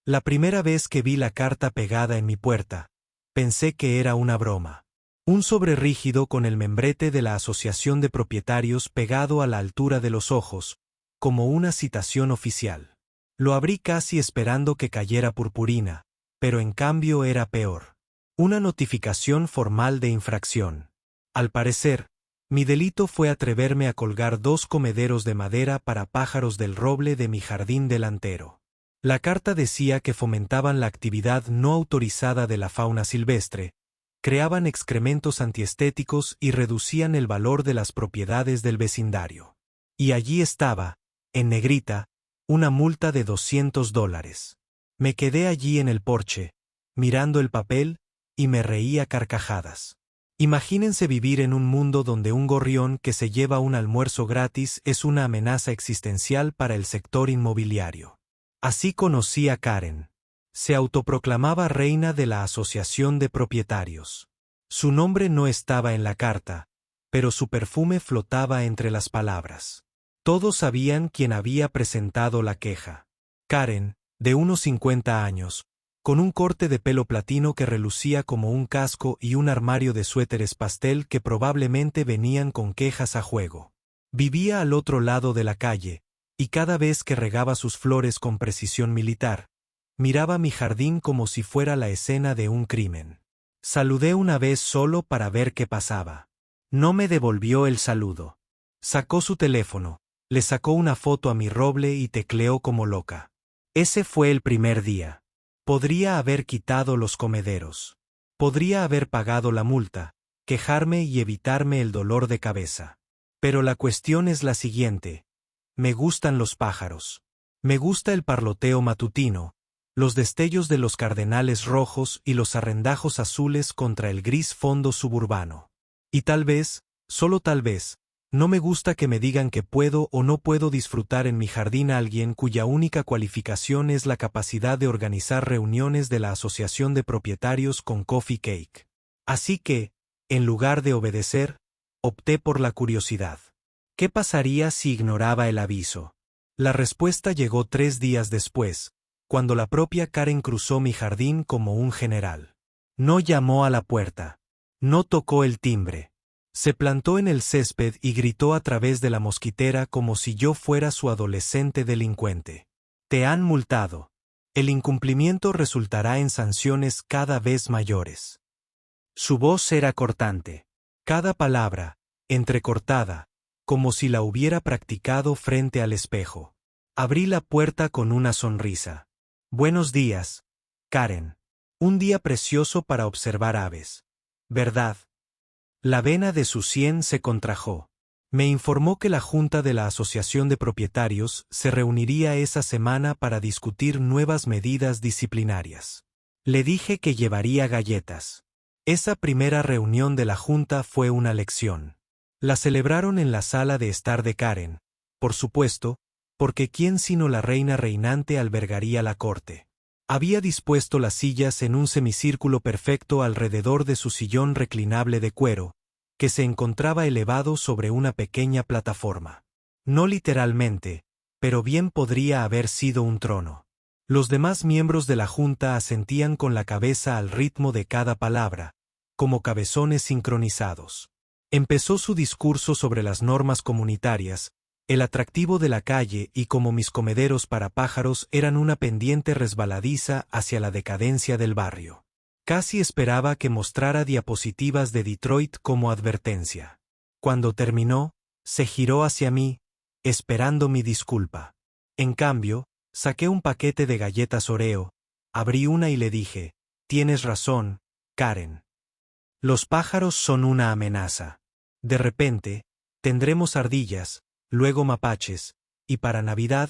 La primera vez que vi la carta pegada en mi puerta, pensé que era una broma. Un sobre rígido con el membrete de la Asociación de Propietarios pegado a la altura de los ojos, como una citación oficial. Lo abrí casi esperando que cayera purpurina, pero en cambio era peor. Una notificación formal de infracción. Al parecer, mi delito fue atreverme a colgar 2 comederos de madera para pájaros del roble de mi jardín delantero. La carta decía que fomentaban la actividad no autorizada de la fauna silvestre, creaban excrementos antiestéticos y reducían el valor de las propiedades del vecindario. Y allí estaba, en negrita, una multa de $200. Me quedé allí en el porche, mirando el papel, y me reí a carcajadas. Imagínense vivir en un mundo donde un gorrión que se lleva un almuerzo gratis es una amenaza existencial para el sector inmobiliario. Así conocí a Karen. Se autoproclamaba reina de la Asociación de Propietarios. Su nombre no estaba en la carta, pero su perfume flotaba entre las palabras. Todos sabían quién había presentado la queja. Karen, de unos 50 años, con un corte de pelo platino que relucía como un casco y un armario de suéteres pastel que probablemente venían con quejas a juego. Vivía al otro lado de la calle, y cada vez que regaba sus flores con precisión militar, miraba mi jardín como si fuera la escena de un crimen. Saludé una vez solo para ver qué pasaba. No me devolvió el saludo. Sacó su teléfono, le sacó una foto a mi roble y tecleó como loca. Ese fue el primer día. Podría haber quitado los comederos. Podría haber pagado la multa, quejarme y evitarme el dolor de cabeza. Pero la cuestión es la siguiente. Me gustan los pájaros. Me gusta el parloteo matutino, los destellos de los cardenales rojos y los arrendajos azules contra el gris fondo suburbano. Y tal vez, solo tal vez, no me gusta que me digan que puedo o no puedo disfrutar en mi jardín a alguien cuya única cualificación es la capacidad de organizar reuniones de la Asociación de Propietarios con Coffee Cake. Así que, en lugar de obedecer, opté por la curiosidad. ¿Qué pasaría si ignoraba el aviso? La respuesta llegó 3 días después, cuando la propia Karen cruzó mi jardín como un general. No llamó a la puerta. No tocó el timbre. Se plantó en el césped y gritó a través de la mosquitera como si yo fuera su adolescente delincuente. Te han multado. El incumplimiento resultará en sanciones cada vez mayores. Su voz era cortante. Cada palabra, entrecortada, como si la hubiera practicado frente al espejo. Abrí la puerta con una sonrisa. Buenos días, Karen. Un día precioso para observar aves. ¿Verdad? La vena de su sien se contrajo. Me informó que la Junta de la Asociación de Propietarios se reuniría esa semana para discutir nuevas medidas disciplinarias. Le dije que llevaría galletas. Esa primera reunión de la Junta fue una lección. La celebraron en la sala de estar de Karen, por supuesto, porque quién sino la reina reinante albergaría la corte. Había dispuesto las sillas en un semicírculo perfecto alrededor de su sillón reclinable de cuero, que se encontraba elevado sobre una pequeña plataforma. No literalmente, pero bien podría haber sido un trono. Los demás miembros de la Junta asentían con la cabeza al ritmo de cada palabra, como cabezones sincronizados. Empezó su discurso sobre las normas comunitarias, el atractivo de la calle y cómo mis comederos para pájaros eran una pendiente resbaladiza hacia la decadencia del barrio. Casi esperaba que mostrara diapositivas de Detroit como advertencia. Cuando terminó, se giró hacia mí, esperando mi disculpa. En cambio, saqué un paquete de galletas Oreo, abrí una y le dije, «Tienes razón, Karen. Los pájaros son una amenaza. De repente, tendremos ardillas, luego mapaches, y para Navidad,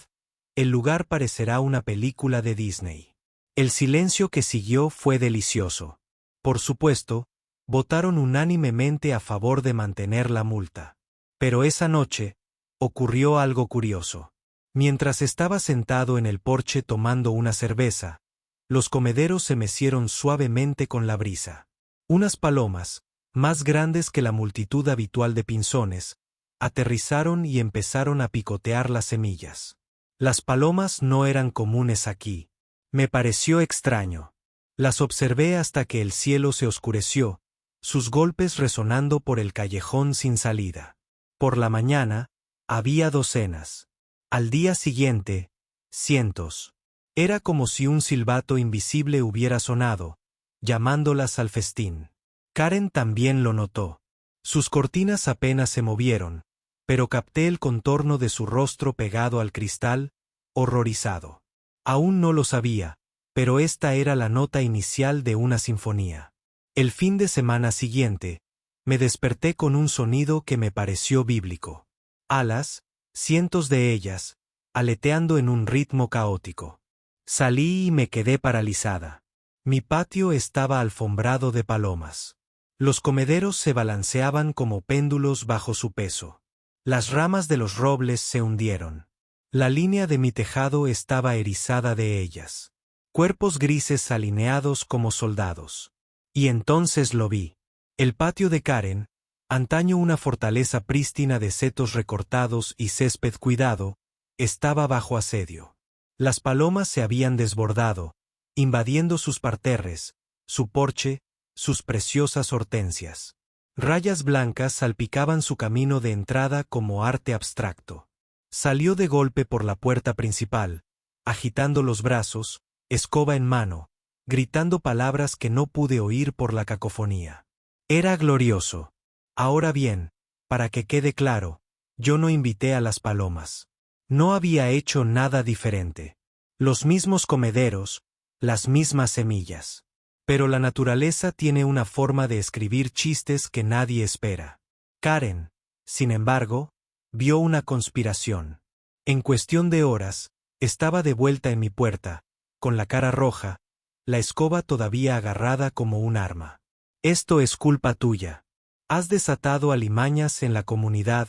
el lugar parecerá una película de Disney». El silencio que siguió fue delicioso. Por supuesto, votaron unánimemente a favor de mantener la multa. Pero esa noche, ocurrió algo curioso. Mientras estaba sentado en el porche tomando una cerveza, los comederos se mecieron suavemente con la brisa. Unas palomas, más grandes que la multitud habitual de pinzones, aterrizaron y empezaron a picotear las semillas. Las palomas no eran comunes aquí. Me pareció extraño. Las observé hasta que el cielo se oscureció, sus golpes resonando por el callejón sin salida. Por la mañana, había docenas. Al día siguiente, cientos. Era como si un silbato invisible hubiera sonado, llamándolas al festín. Karen también lo notó. Sus cortinas apenas se movieron, pero capté el contorno de su rostro pegado al cristal, horrorizado. Aún no lo sabía, pero esta era la nota inicial de una sinfonía. El fin de semana siguiente, me desperté con un sonido que me pareció bíblico. Alas, cientos de ellas, aleteando en un ritmo caótico. Salí y me quedé paralizada. Mi patio estaba alfombrado de palomas. Los comederos se balanceaban como péndulos bajo su peso. Las ramas de los robles se hundieron. La línea de mi tejado estaba erizada de ellas. Cuerpos grises alineados como soldados. Y entonces lo vi. El patio de Karen, antaño una fortaleza prístina de setos recortados y césped cuidado, estaba bajo asedio. Las palomas se habían desbordado, invadiendo sus parterres, su porche, sus preciosas hortensias. Rayas blancas salpicaban su camino de entrada como arte abstracto. Salió de golpe por la puerta principal, agitando los brazos, escoba en mano, gritando palabras que no pude oír por la cacofonía. Era glorioso. Ahora bien, para que quede claro, yo no invité a las palomas. No había hecho nada diferente. Los mismos comederos, las mismas semillas. Pero la naturaleza tiene una forma de escribir chistes que nadie espera. Karen, sin embargo, vio una conspiración. En cuestión de horas, estaba de vuelta en mi puerta, con la cara roja, la escoba todavía agarrada como un arma. Esto es culpa tuya. Has desatado alimañas en la comunidad,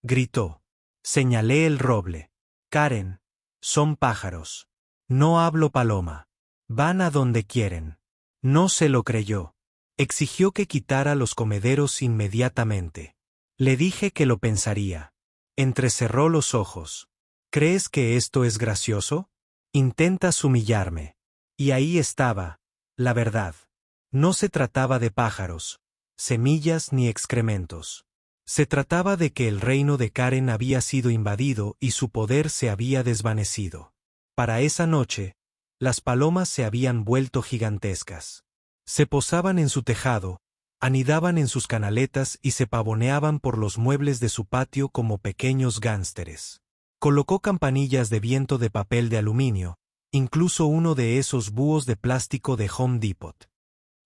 gritó. Señalé el roble. Karen, son pájaros. No hablo paloma. Van a donde quieren. No se lo creyó. Exigió que quitara los comederos inmediatamente. Le dije que lo pensaría. Entrecerró los ojos. ¿Crees que esto es gracioso? Intentas humillarme. Y ahí estaba, la verdad. No se trataba de pájaros, semillas ni excrementos. Se trataba de que el reino de Karen había sido invadido y su poder se había desvanecido. Para esa noche, las palomas se habían vuelto gigantescas. Se posaban en su tejado, anidaban en sus canaletas y se pavoneaban por los muebles de su patio como pequeños gánsteres. Colocó campanillas de viento de papel de aluminio, incluso uno de esos búhos de plástico de Home Depot.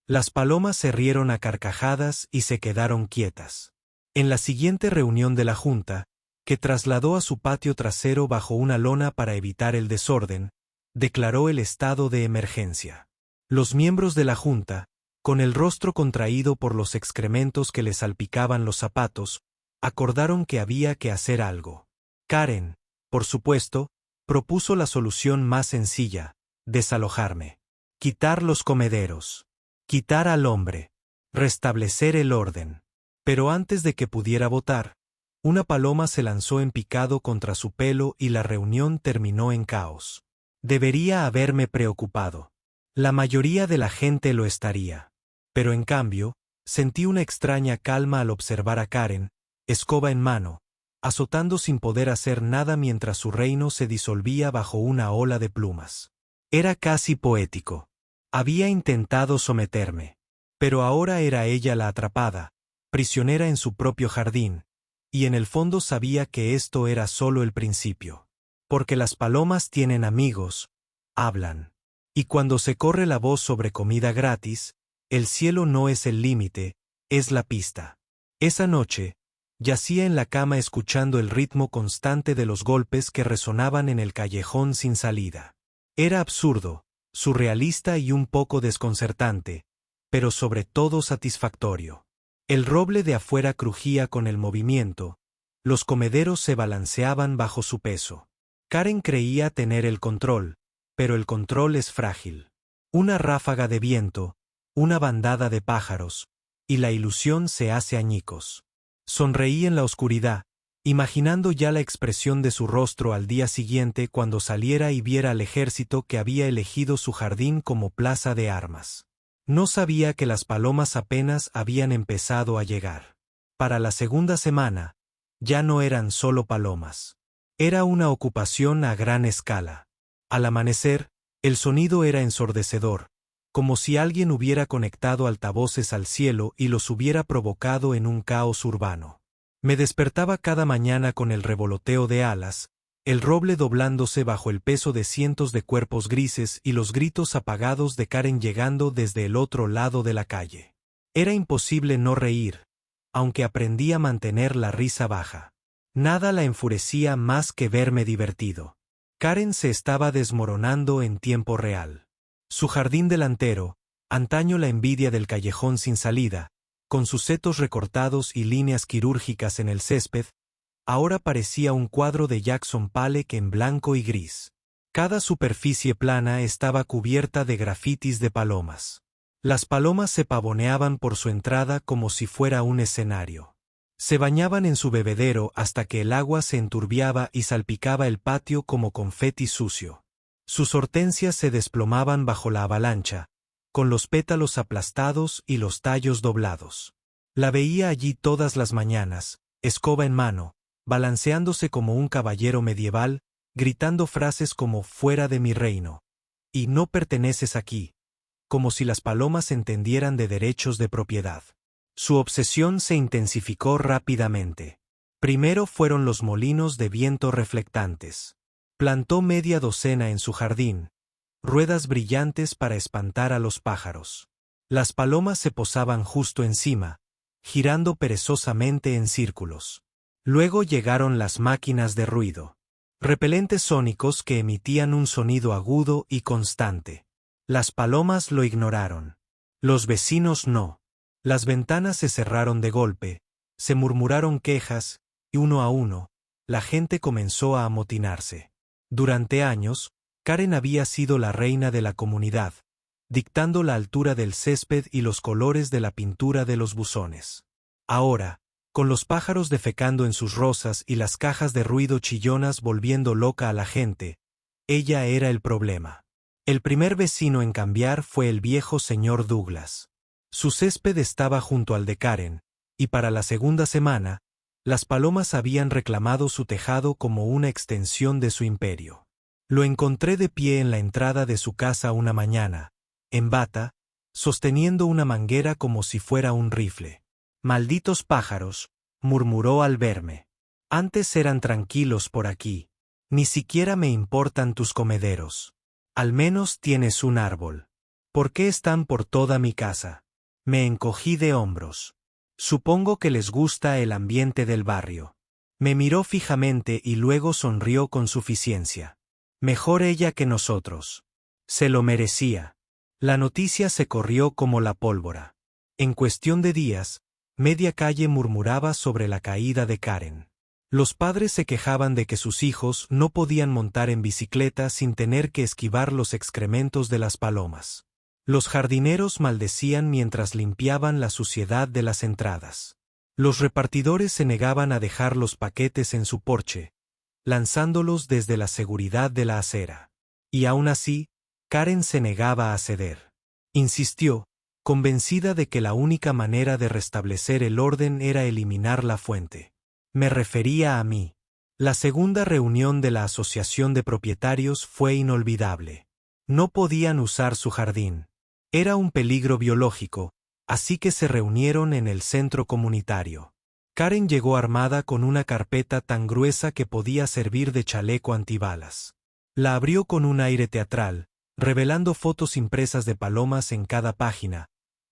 Las palomas se rieron a carcajadas y se quedaron quietas. En la siguiente reunión de la Junta, que trasladó a su patio trasero bajo una lona para evitar el desorden, declaró el estado de emergencia. Los miembros de la Junta, con el rostro contraído por los excrementos que les salpicaban los zapatos, acordaron que había que hacer algo. Karen, por supuesto, propuso la solución más sencilla: desalojarme. Quitar los comederos. Quitar al hombre. Restablecer el orden. Pero antes de que pudiera votar, una paloma se lanzó en picado contra su pelo y la reunión terminó en caos. Debería haberme preocupado. La mayoría de la gente lo estaría. Pero en cambio, sentí una extraña calma al observar a Karen, escoba en mano, azotando sin poder hacer nada mientras su reino se disolvía bajo una ola de plumas. Era casi poético. Había intentado someterme. Pero ahora era ella la atrapada, prisionera en su propio jardín, y en el fondo sabía que esto era solo el principio. Porque las palomas tienen amigos, hablan. Y cuando se corre la voz sobre comida gratis, el cielo no es el límite, es la pista. Esa noche, yacía en la cama escuchando el ritmo constante de los golpes que resonaban en el callejón sin salida. Era absurdo, surrealista y un poco desconcertante, pero sobre todo satisfactorio. El roble de afuera crujía con el movimiento, los comederos se balanceaban bajo su peso. Karen creía tener el control, pero el control es frágil. Una ráfaga de viento, una bandada de pájaros, y la ilusión se hace añicos. Sonreí en la oscuridad, imaginando ya la expresión de su rostro al día siguiente cuando saliera y viera al ejército que había elegido su jardín como plaza de armas. No sabía que las palomas apenas habían empezado a llegar. Para la segunda semana, ya no eran solo palomas. Era una ocupación a gran escala. Al amanecer, el sonido era ensordecedor, como si alguien hubiera conectado altavoces al cielo y los hubiera provocado en un caos urbano. Me despertaba cada mañana con el revoloteo de alas, el roble doblándose bajo el peso de cientos de cuerpos grises y los gritos apagados de Karen llegando desde el otro lado de la calle. Era imposible no reír, aunque aprendí a mantener la risa baja. Nada la enfurecía más que verme divertido. Karen se estaba desmoronando en tiempo real. Su jardín delantero, antaño la envidia del callejón sin salida, con sus setos recortados y líneas quirúrgicas en el césped, ahora parecía un cuadro de Jackson Pollock en blanco y gris. Cada superficie plana estaba cubierta de grafitis de palomas. Las palomas se pavoneaban por su entrada como si fuera un escenario. Se bañaban en su bebedero hasta que el agua se enturbiaba y salpicaba el patio como confeti sucio. Sus hortensias se desplomaban bajo la avalancha, con los pétalos aplastados y los tallos doblados. La veía allí todas las mañanas, escoba en mano, balanceándose como un caballero medieval, gritando frases como «fuera de mi reino» y «no perteneces aquí», como si las palomas entendieran de derechos de propiedad. Su obsesión se intensificó rápidamente. Primero fueron los molinos de viento reflectantes. Plantó media docena en su jardín, ruedas brillantes para espantar a los pájaros. Las palomas se posaban justo encima, girando perezosamente en círculos. Luego llegaron las máquinas de ruido. Repelentes sónicos que emitían un sonido agudo y constante. Las palomas lo ignoraron. Los vecinos no. Las ventanas se cerraron de golpe, se murmuraron quejas, y uno a uno, la gente comenzó a amotinarse. Durante años, Karen había sido la reina de la comunidad, dictando la altura del césped y los colores de la pintura de los buzones. Ahora, con los pájaros defecando en sus rosas y las cajas de ruido chillonas volviendo loca a la gente, ella era el problema. El primer vecino en cambiar fue el viejo señor Douglas. Su césped estaba junto al de Karen, y para la segunda semana, las palomas habían reclamado su tejado como una extensión de su imperio. Lo encontré de pie en la entrada de su casa una mañana, en bata, sosteniendo una manguera como si fuera un rifle. «Malditos pájaros», murmuró al verme. «Antes eran tranquilos por aquí. Ni siquiera me importan tus comederos. Al menos tienes un árbol. ¿Por qué están por toda mi casa?» Me encogí de hombros. Supongo que les gusta el ambiente del barrio. Me miró fijamente y luego sonrió con suficiencia. Mejor ella que nosotros. Se lo merecía. La noticia se corrió como la pólvora. En cuestión de días, media calle murmuraba sobre la caída de Karen. Los padres se quejaban de que sus hijos no podían montar en bicicleta sin tener que esquivar los excrementos de las palomas. Los jardineros maldecían mientras limpiaban la suciedad de las entradas. Los repartidores se negaban a dejar los paquetes en su porche, lanzándolos desde la seguridad de la acera. Y aún así, Karen se negaba a ceder. Insistió, convencida de que la única manera de restablecer el orden era eliminar la fuente. Me refería a mí. La segunda reunión de la Asociación de Propietarios fue inolvidable. No podían usar su jardín. Era un peligro biológico, así que se reunieron en el centro comunitario. Karen llegó armada con una carpeta tan gruesa que podía servir de chaleco antibalas. La abrió con un aire teatral, revelando fotos impresas de palomas en cada página,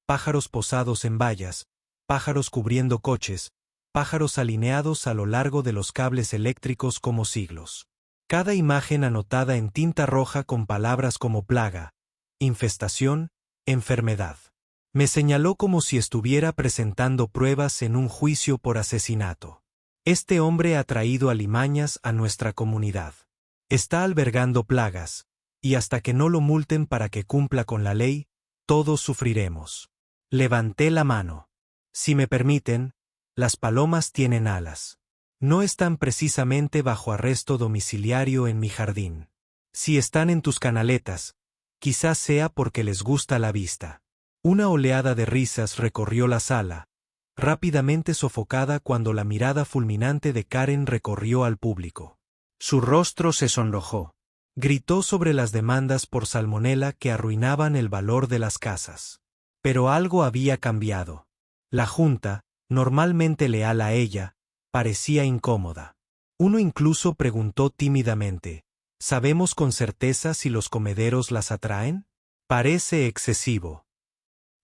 pájaros posados en vallas, pájaros cubriendo coches, pájaros alineados a lo largo de los cables eléctricos como siglos. Cada imagen anotada en tinta roja con palabras como plaga, infestación, enfermedad. Me señaló como si estuviera presentando pruebas en un juicio por asesinato. Este hombre ha traído alimañas a nuestra comunidad. Está albergando plagas, y hasta que no lo multen para que cumpla con la ley, todos sufriremos. Levanté la mano. Si me permiten, las palomas tienen alas. No están precisamente bajo arresto domiciliario en mi jardín. Si están en tus canaletas, quizás sea porque les gusta la vista. Una oleada de risas recorrió la sala, rápidamente sofocada cuando la mirada fulminante de Karen recorrió al público. Su rostro se sonrojó. Gritó sobre las demandas por salmonela que arruinaban el valor de las casas. Pero algo había cambiado. La junta, normalmente leal a ella, parecía incómoda. Uno incluso preguntó tímidamente, ¿sabemos con certeza si los comederos las atraen? Parece excesivo.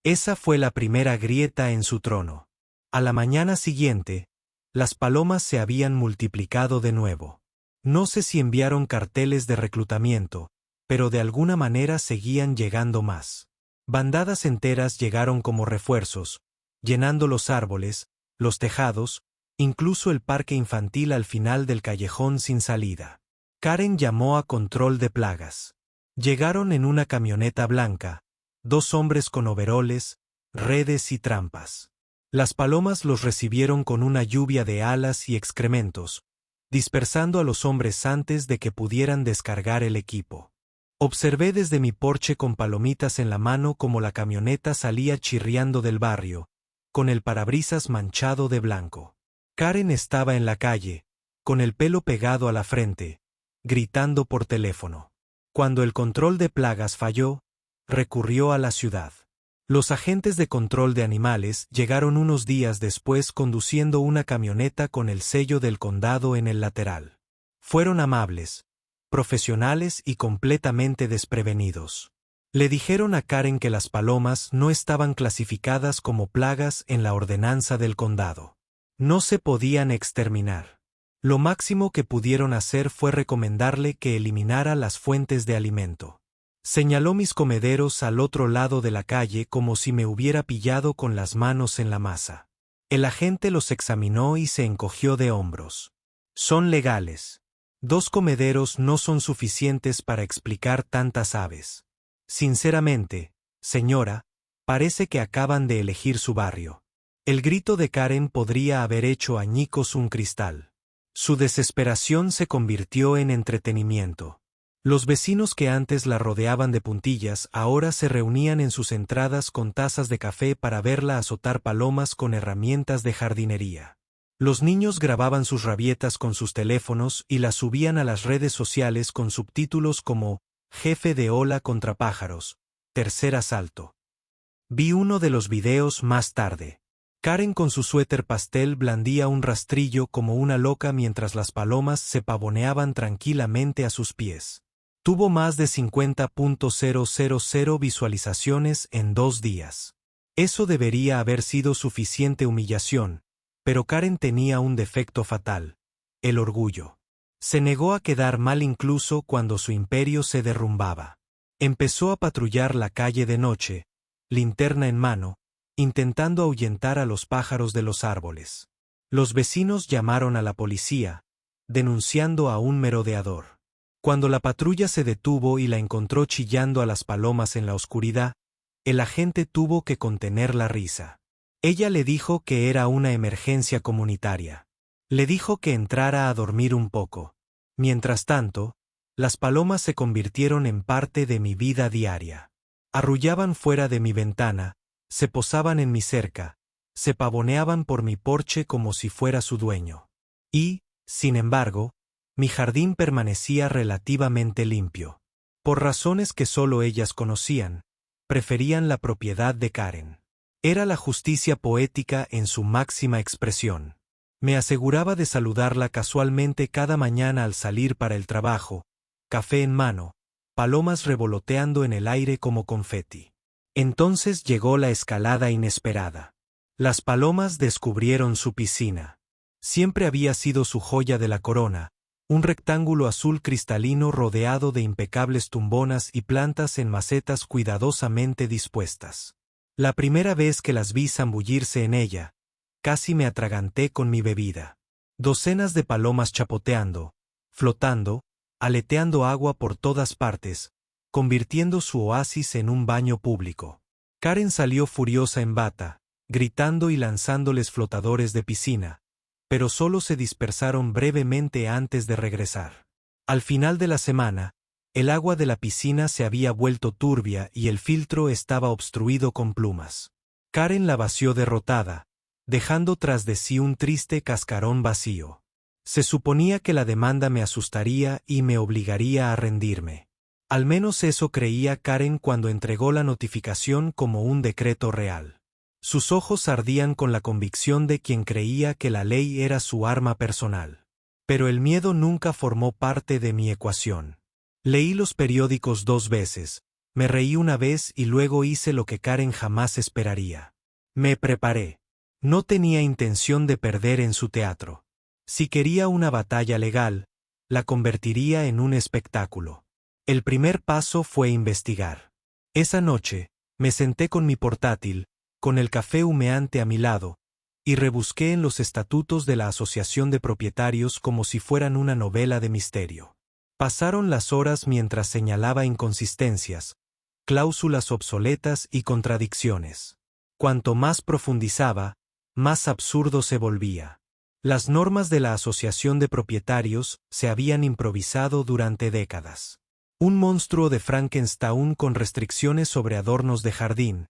Esa fue la primera grieta en su trono. A la mañana siguiente, las palomas se habían multiplicado de nuevo. No sé si enviaron carteles de reclutamiento, pero de alguna manera seguían llegando más. Bandadas enteras llegaron como refuerzos, llenando los árboles, los tejados, incluso el parque infantil al final del callejón sin salida. Karen llamó a control de plagas. Llegaron en una camioneta blanca, 2 hombres con overoles, redes y trampas. Las palomas los recibieron con una lluvia de alas y excrementos, dispersando a los hombres antes de que pudieran descargar el equipo. Observé desde mi porche con palomitas en la mano cómo la camioneta salía chirriando del barrio, con el parabrisas manchado de blanco. Karen estaba en la calle, con el pelo pegado a la frente, gritando por teléfono. Cuando el control de plagas falló, recurrió a la ciudad. Los agentes de control de animales llegaron unos días después conduciendo una camioneta con el sello del condado en el lateral. Fueron amables, profesionales y completamente desprevenidos. Le dijeron a Karen que las palomas no estaban clasificadas como plagas en la ordenanza del condado. No se podían exterminar. Lo máximo que pudieron hacer fue recomendarle que eliminara las fuentes de alimento. Señaló mis comederos al otro lado de la calle como si me hubiera pillado con las manos en la masa. El agente los examinó y se encogió de hombros. Son legales. 2 comederos no son suficientes para explicar tantas aves. Sinceramente, señora, parece que acaban de elegir su barrio. El grito de Karen podría haber hecho añicos un cristal. Su desesperación se convirtió en entretenimiento. Los vecinos que antes la rodeaban de puntillas ahora se reunían en sus entradas con tazas de café para verla azotar palomas con herramientas de jardinería. Los niños grababan sus rabietas con sus teléfonos y las subían a las redes sociales con subtítulos como «Jefe de ola contra pájaros, tercer asalto». Vi uno de los videos más tarde. Karen con su suéter pastel blandía un rastrillo como una loca mientras las palomas se pavoneaban tranquilamente a sus pies. Tuvo más de 50.000 visualizaciones en 2 días. Eso debería haber sido suficiente humillación, pero Karen tenía un defecto fatal: el orgullo. Se negó a quedar mal incluso cuando su imperio se derrumbaba. Empezó a patrullar la calle de noche, linterna en mano, intentando ahuyentar a los pájaros de los árboles. Los vecinos llamaron a la policía, denunciando a un merodeador. Cuando la patrulla se detuvo y la encontró chillando a las palomas en la oscuridad, el agente tuvo que contener la risa. Ella le dijo que era una emergencia comunitaria. Le dijo que entrara a dormir un poco. Mientras tanto, las palomas se convirtieron en parte de mi vida diaria. Arrullaban fuera de mi ventana, se posaban en mi cerca, se pavoneaban por mi porche como si fuera su dueño. Y, sin embargo, mi jardín permanecía relativamente limpio. Por razones que solo ellas conocían, preferían la propiedad de Karen. Era la justicia poética en su máxima expresión. Me aseguraba de saludarla casualmente cada mañana al salir para el trabajo, café en mano, palomas revoloteando en el aire como confeti. Entonces llegó la escalada inesperada. Las palomas descubrieron su piscina. Siempre había sido su joya de la corona, un rectángulo azul cristalino rodeado de impecables tumbonas y plantas en macetas cuidadosamente dispuestas. La primera vez que las vi zambullirse en ella, casi me atraganté con mi bebida. Docenas de palomas chapoteando, flotando, aleteando agua por todas partes, convirtiendo su oasis en un baño público. Karen salió furiosa en bata, gritando y lanzándoles flotadores de piscina, pero solo se dispersaron brevemente antes de regresar. Al final de la semana, el agua de la piscina se había vuelto turbia y el filtro estaba obstruido con plumas. Karen la vació derrotada, dejando tras de sí un triste cascarón vacío. Se suponía que la demanda me asustaría y me obligaría a rendirme. Al menos eso creía Karen cuando entregó la notificación como un decreto real. Sus ojos ardían con la convicción de quien creía que la ley era su arma personal. Pero el miedo nunca formó parte de mi ecuación. Leí los periódicos 2 veces, me reí una vez y luego hice lo que Karen jamás esperaría. Me preparé. No tenía intención de perder en su teatro. Si quería una batalla legal, la convertiría en un espectáculo. El primer paso fue investigar. Esa noche, me senté con mi portátil, con el café humeante a mi lado, y rebusqué en los estatutos de la Asociación de Propietarios como si fueran una novela de misterio. Pasaron las horas mientras señalaba inconsistencias, cláusulas obsoletas y contradicciones. Cuanto más profundizaba, más absurdo se volvía. Las normas de la Asociación de Propietarios se habían improvisado durante décadas. Un monstruo de Frankenstein con restricciones sobre adornos de jardín,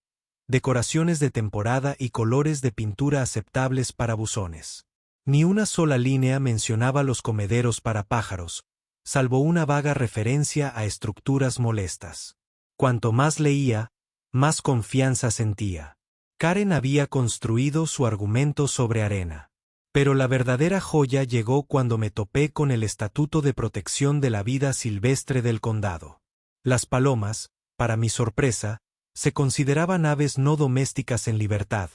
decoraciones de temporada y colores de pintura aceptables para buzones. Ni una sola línea mencionaba los comederos para pájaros, salvo una vaga referencia a estructuras molestas. Cuanto más leía, más confianza sentía. Karen había construido su argumento sobre arena. Pero la verdadera joya llegó cuando me topé con el Estatuto de Protección de la Vida Silvestre del Condado. Las palomas, para mi sorpresa, se consideraban aves no domésticas en libertad,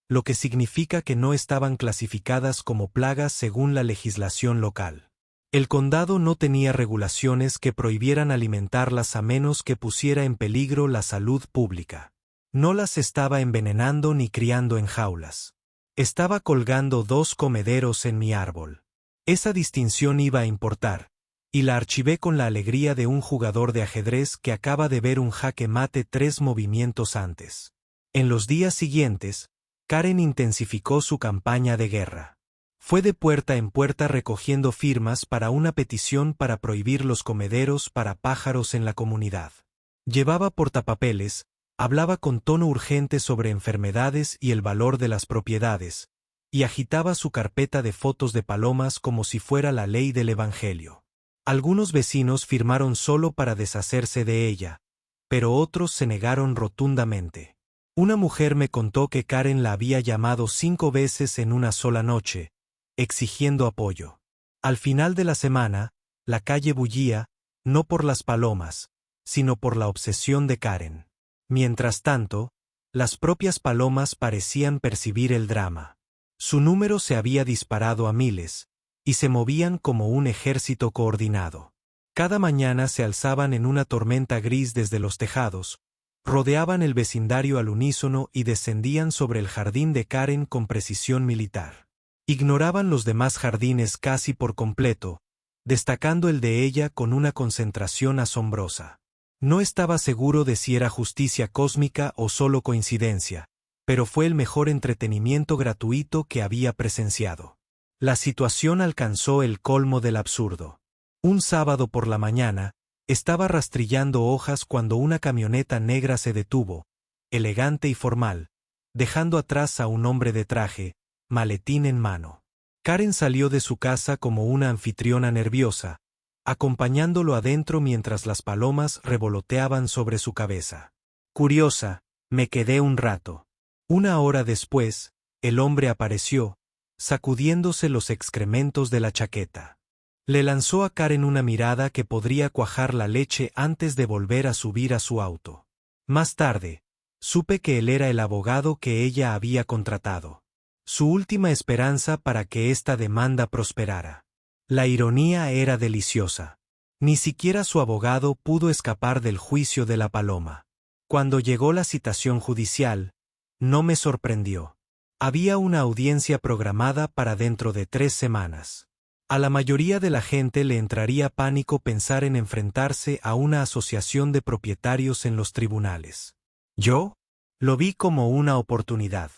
lo que significa que no estaban clasificadas como plagas según la legislación local. El condado no tenía regulaciones que prohibieran alimentarlas a menos que pusiera en peligro la salud pública. No las estaba envenenando ni criando en jaulas. Estaba colgando 2 comederos en mi árbol. Esa distinción iba a importar, y la archivé con la alegría de un jugador de ajedrez que acaba de ver un jaque mate 3 movimientos antes. En los días siguientes, Karen intensificó su campaña de guerra. Fue de puerta en puerta recogiendo firmas para una petición para prohibir los comederos para pájaros en la comunidad. Llevaba portapapeles, hablaba con tono urgente sobre enfermedades y el valor de las propiedades, y agitaba su carpeta de fotos de palomas como si fuera la ley del Evangelio. Algunos vecinos firmaron solo para deshacerse de ella, pero otros se negaron rotundamente. Una mujer me contó que Karen la había llamado 5 veces en una sola noche, exigiendo apoyo. Al final de la semana, la calle bullía, no por las palomas, sino por la obsesión de Karen. Mientras tanto, las propias palomas parecían percibir el drama. Su número se había disparado a miles, y se movían como un ejército coordinado. Cada mañana se alzaban en una tormenta gris desde los tejados, rodeaban el vecindario al unísono y descendían sobre el jardín de Karen con precisión militar. Ignoraban los demás jardines casi por completo, destacando el de ella con una concentración asombrosa. No estaba seguro de si era justicia cósmica o solo coincidencia, pero fue el mejor entretenimiento gratuito que había presenciado. La situación alcanzó el colmo del absurdo. Un sábado por la mañana, estaba rastrillando hojas cuando una camioneta negra se detuvo, elegante y formal, dejando atrás a un hombre de traje, maletín en mano. Karen salió de su casa como una anfitriona nerviosa, acompañándolo adentro mientras las palomas revoloteaban sobre su cabeza. Curiosa, me quedé un rato. 1 hora después, el hombre apareció, sacudiéndose los excrementos de la chaqueta. Le lanzó a Karen una mirada que podría cuajar la leche antes de volver a subir a su auto. Más tarde, supe que él era el abogado que ella había contratado. Su última esperanza para que esta demanda prosperara. La ironía era deliciosa. Ni siquiera su abogado pudo escapar del juicio de la paloma. Cuando llegó la citación judicial, no me sorprendió. Había una audiencia programada para dentro de 3 semanas. A la mayoría de la gente le entraría pánico pensar en enfrentarse a una asociación de propietarios en los tribunales. Yo lo vi como una oportunidad.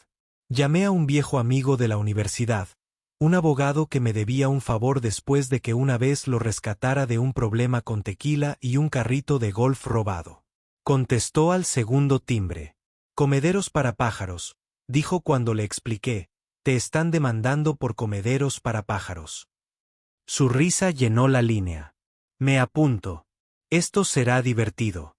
Llamé a un viejo amigo de la universidad, Un abogado que me debía un favor después de que una vez lo rescatara de un problema con tequila y un carrito de golf robado. Contestó al segundo timbre. Comederos para pájaros, dijo cuando le expliqué. Te están demandando por comederos para pájaros. Su risa llenó la línea. Me apunto. Esto será divertido.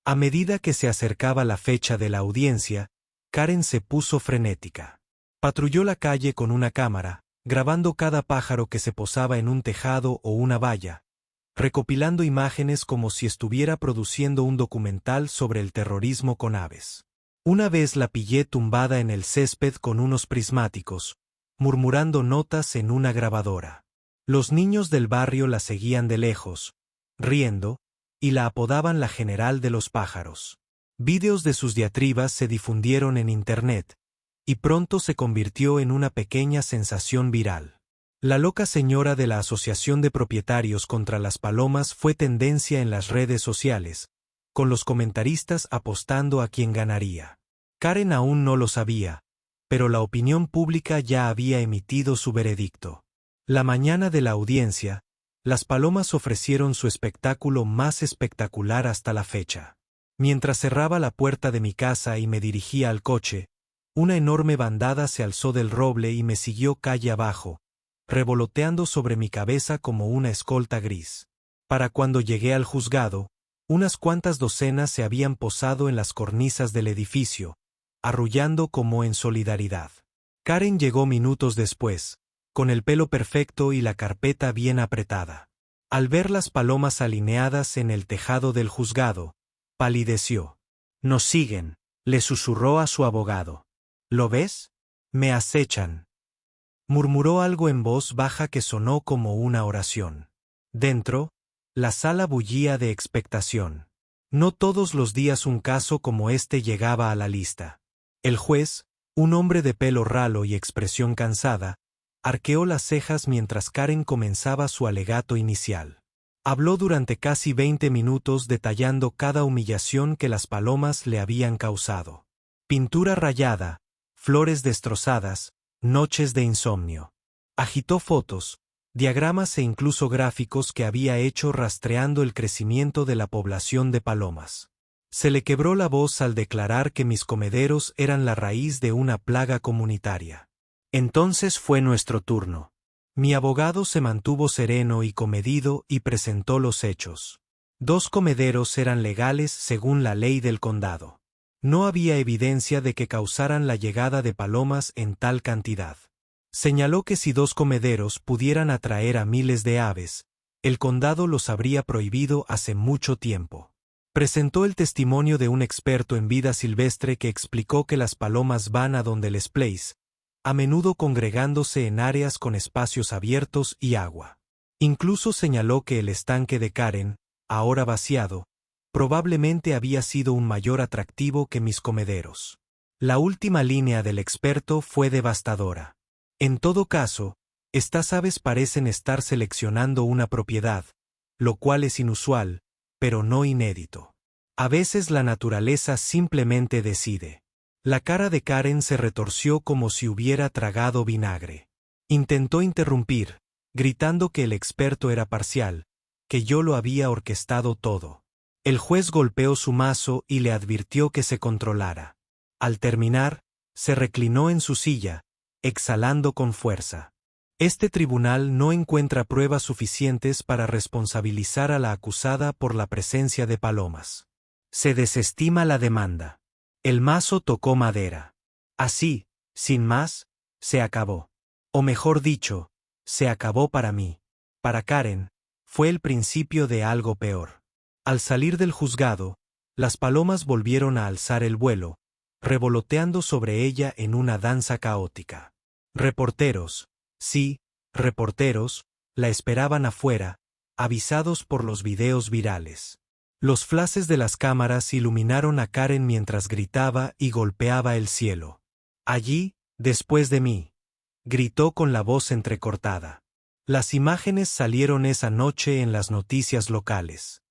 A medida que se acercaba la fecha de la audiencia, Karen se puso frenética. Patrulló la calle con una cámara, grabando cada pájaro que se posaba en un tejado o una valla, recopilando imágenes como si estuviera produciendo un documental sobre el terrorismo con aves. Una vez la pillé tumbada en el césped con unos prismáticos, murmurando notas en una grabadora. Los niños del barrio la seguían de lejos, riendo, y la apodaban la general de los pájaros. Vídeos de sus diatribas se difundieron en Internet, y pronto se convirtió en una pequeña sensación viral. La loca señora de la Asociación de Propietarios contra las Palomas fue tendencia en las redes sociales, con los comentaristas apostando a quién ganaría. Karen aún no lo sabía, pero la opinión pública ya había emitido su veredicto. La mañana de la audiencia, las palomas ofrecieron su espectáculo más espectacular hasta la fecha. Mientras cerraba la puerta de mi casa y me dirigía al coche, una enorme bandada se alzó del roble y me siguió calle abajo, revoloteando sobre mi cabeza como una escolta gris. Para cuando llegué al juzgado, unas cuantas docenas se habían posado en las cornisas del edificio, arrullando como en solidaridad. Karen llegó minutos después, con el pelo perfecto y la carpeta bien apretada. Al ver las palomas alineadas en el tejado del juzgado, palideció. «Nos siguen», le susurró a su abogado. «¿Lo ves? Me acechan». Murmuró algo en voz baja que sonó como una oración. Dentro, la sala bullía de expectación. No todos los días un caso como este llegaba a la lista. El juez, un hombre de pelo ralo y expresión cansada, arqueó las cejas mientras Karen comenzaba su alegato inicial. Habló durante casi 20 minutos detallando cada humillación que las palomas le habían causado. Pintura rayada, flores destrozadas, noches de insomnio. Agitó fotos, diagramas e incluso gráficos que había hecho rastreando el crecimiento de la población de palomas. Se le quebró la voz al declarar que mis comederos eran la raíz de una plaga comunitaria. Entonces fue nuestro turno. Mi abogado se mantuvo sereno y comedido y presentó los hechos. 2 comederos eran legales según la ley del condado. No había evidencia de que causaran la llegada de palomas en tal cantidad. Señaló que si 2 comederos pudieran atraer a miles de aves, el condado los habría prohibido hace mucho tiempo. Presentó el testimonio de un experto en vida silvestre que explicó que las palomas van a donde les place, a menudo congregándose en áreas con espacios abiertos y agua. Incluso señaló que el estanque de Karen, ahora vaciado, probablemente había sido un mayor atractivo que mis comederos. La última línea del experto fue devastadora. En todo caso, estas aves parecen estar seleccionando una propiedad, lo cual es inusual, pero no inédito. A veces la naturaleza simplemente decide. La cara de Karen se retorció como si hubiera tragado vinagre. Intentó interrumpir, gritando que el experto era parcial, que yo lo había orquestado todo. El juez golpeó su mazo y le advirtió que se controlara. Al terminar, se reclinó en su silla, exhalando con fuerza. Este tribunal no encuentra pruebas suficientes para responsabilizar a la acusada por la presencia de palomas. Se desestima la demanda. El mazo tocó madera. Así, sin más, se acabó. O mejor dicho, se acabó para mí. Para Karen, fue el principio de algo peor. Al salir del juzgado, las palomas volvieron a alzar el vuelo, revoloteando sobre ella en una danza caótica. Reporteros, sí, reporteros, la esperaban afuera, avisados por los videos virales. Los flashes de las cámaras iluminaron a Karen mientras gritaba y golpeaba el cielo. «Allí, después de mí», gritó con la voz entrecortada. Las imágenes salieron esa noche en las noticias locales.